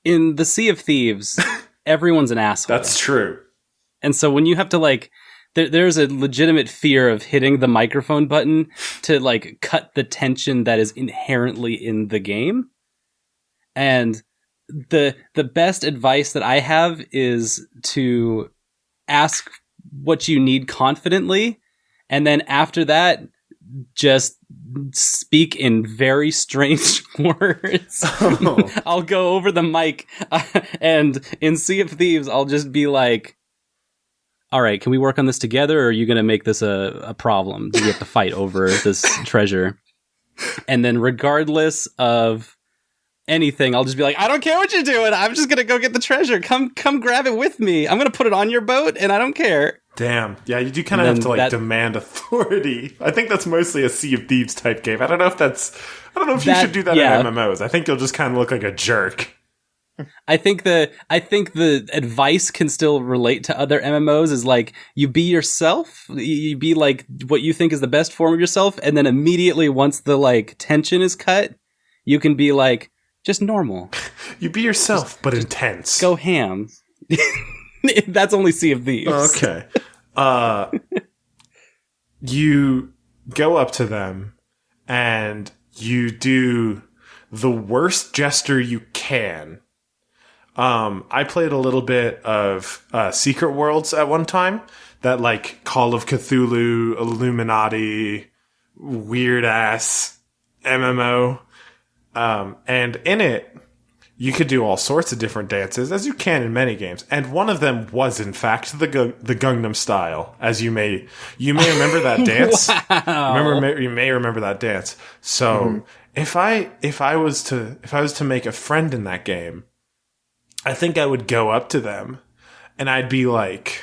In the Sea of Thieves, everyone's an asshole. That's true. And so when you have to there's a legitimate fear of hitting the microphone button to cut the tension that is inherently in the game. And the best advice that I have is to ask what you need confidently, and then after that, just speak in very strange words. Oh. I'll go over the mic, and in Sea of Thieves, I'll just be like, all right, can we work on this together, or are you going to make this a problem? Do we have to fight over this treasure? And then regardless of anything, I'll just be like, I don't care what you're doing. I'm just going to go get the treasure. Come grab it with me. I'm going to put it on your boat, and I don't care. Damn. Yeah, you do kind of have to demand authority. I think that's mostly a Sea of Thieves type game. I don't know if you should do that in MMOs. I think you'll just kind of look like a jerk. I think the advice can still relate to other MMOs is you be yourself, you be what you think is the best form of yourself, and then immediately once the tension is cut, you can be just normal. You be yourself, but intense. Go ham. That's only Sea of Thieves. Okay. You go up to them and you do the worst gesture you can. I played a little bit of Secret Worlds at one time. That Call of Cthulhu, Illuminati, weird ass MMO. And in it, you could do all sorts of different dances, as you can in many games. And one of them was, in fact, the Gangnam Style, as you may remember that dance. Wow. You may remember that dance. So if I was to make a friend in that game, I think I would go up to them and I'd be like,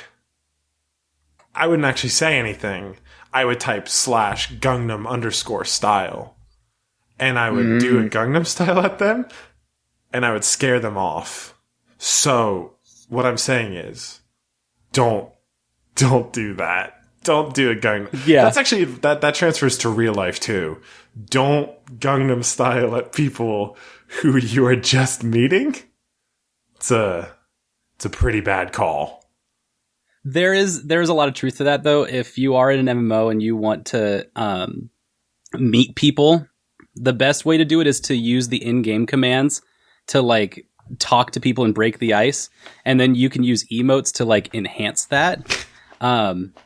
I wouldn't actually say anything. I would type /Gangnam_style. And I would do a Gangnam Style at them. And I would scare them off. So what I'm saying is, don't do that. Don't do a Gangnam. Yeah. That's actually, that transfers to real life too. Don't Gangnam Style at people who you are just meeting. It's a pretty bad call. There's a lot of truth to that, though. If you are in an MMO and you want to meet people, the best way to do it is to use the in-game commands to like talk to people and break the ice, and then you can use emotes to like enhance that.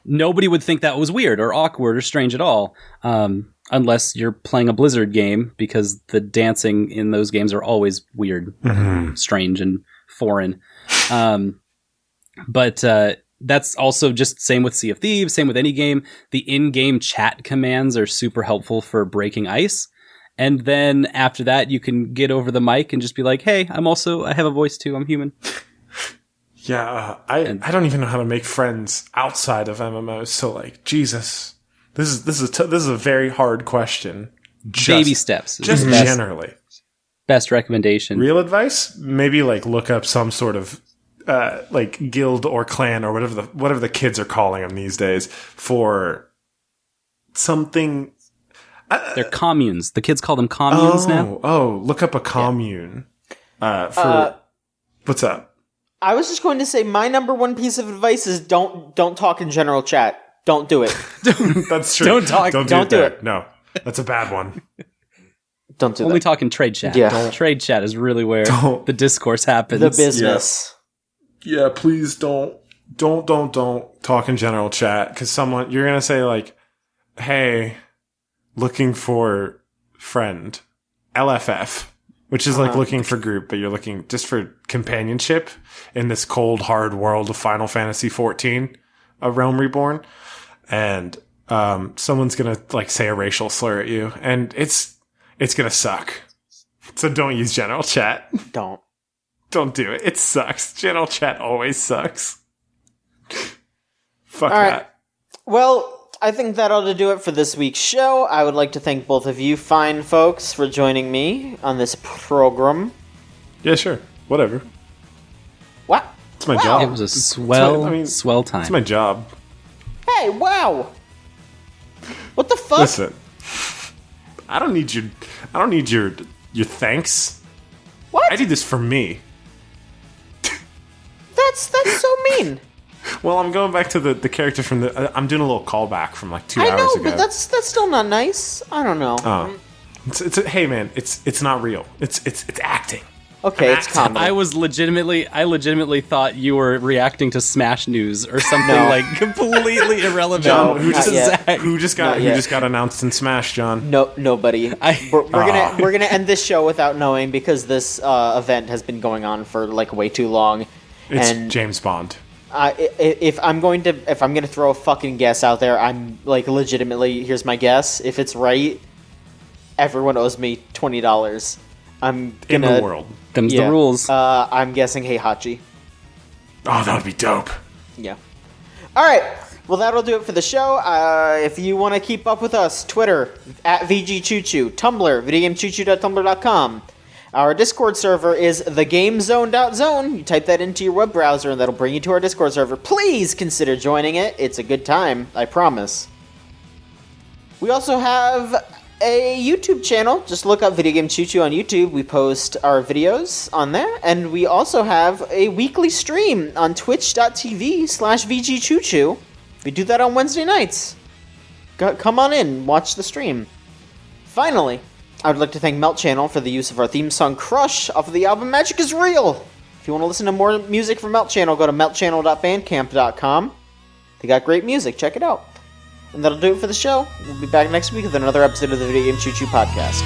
Nobody would think that was weird or awkward or strange at all, unless you're playing a Blizzard game, because the dancing in those games are always weird, strange, and foreign. But that's also just same with Sea of Thieves, same with any game. The in-game chat commands are super helpful for breaking ice. And then after that, you can get over the mic and just be like, hey, I have a voice too. I'm human. Yeah, I don't even know how to make friends outside of MMOs. So like, Jesus, this is a very hard question. Baby steps. Just generally. Best recommendation. Real advice? Maybe like look up some sort of like guild or clan or whatever the kids are calling them these days for something. They're communes. The kids call them communes now. Oh, look up a commune. What's up? I was just going to say my number one piece of advice is don't talk in general chat. Don't do it. That's true. Don't talk. Don't do it. No, that's a bad one. Don't do Only that. talk in trade chat. Yeah. Trade chat is really where the discourse happens. The business. Yeah, please don't talk in general chat, because you're gonna say like, hey, looking for friend, LFF, which is like looking for group, but you're looking just for companionship in this cold, hard world of Final Fantasy XIV, A Realm Reborn. And someone's going to like say a racial slur at you, and it's going to suck. So don't use general chat. Don't do it. It sucks. General chat always sucks. Fuck All right. that. Well, I think that ought to do it for this week's show. I would like to thank both of you fine folks for joining me on this program. Yeah, sure. Whatever. What? It's my job. It was a swell time. It's my job. Hey, wow. What the fuck? Listen. I don't need your thanks. What? I do this for me. That's so mean. Well, I'm going back to the character from I'm doing a little callback from like 2 I hours know, ago. but that's still not nice. I don't know. Oh. Hey man, it's not real. It's acting. Okay, it's comedy. I legitimately thought you were reacting to Smash News or something like completely irrelevant. John, who just got announced in Smash, John? No, nobody. We're gonna end this show without knowing, because this event has been going on for like way too long. It's James Bond. If I'm going to throw a fucking guess out there, I'm like legitimately. Here's my guess. If it's right, everyone owes me $20. I'm gonna in the world. Them's the rules. I'm guessing Heihachi. Oh, that would be dope. Yeah. All right. Well, that'll do it for the show. If you want to keep up with us, Twitter @VGChooChoo, Tumblr videogamechoochoo.tumblr.com. Our Discord server is thegamezone.zone. You type that into your web browser, and that'll bring you to our Discord server. Please consider joining it. It's a good time, I promise. We also have a YouTube channel. Just look up Video Game Choo Choo on YouTube. We post our videos on there. And we also have a weekly stream on twitch.tv/VGChooChoo. We do that on Wednesday nights. Come on in, watch the stream. Finally, I would like to thank Melt Channel for the use of our theme song Crush off of the album Magic is Real. If you want to listen to more music from Melt Channel, go to meltchannel.bandcamp.com. They got great music. Check it out. And that'll do it for the show. We'll be back next week with another episode of the Video Game Choo Choo podcast.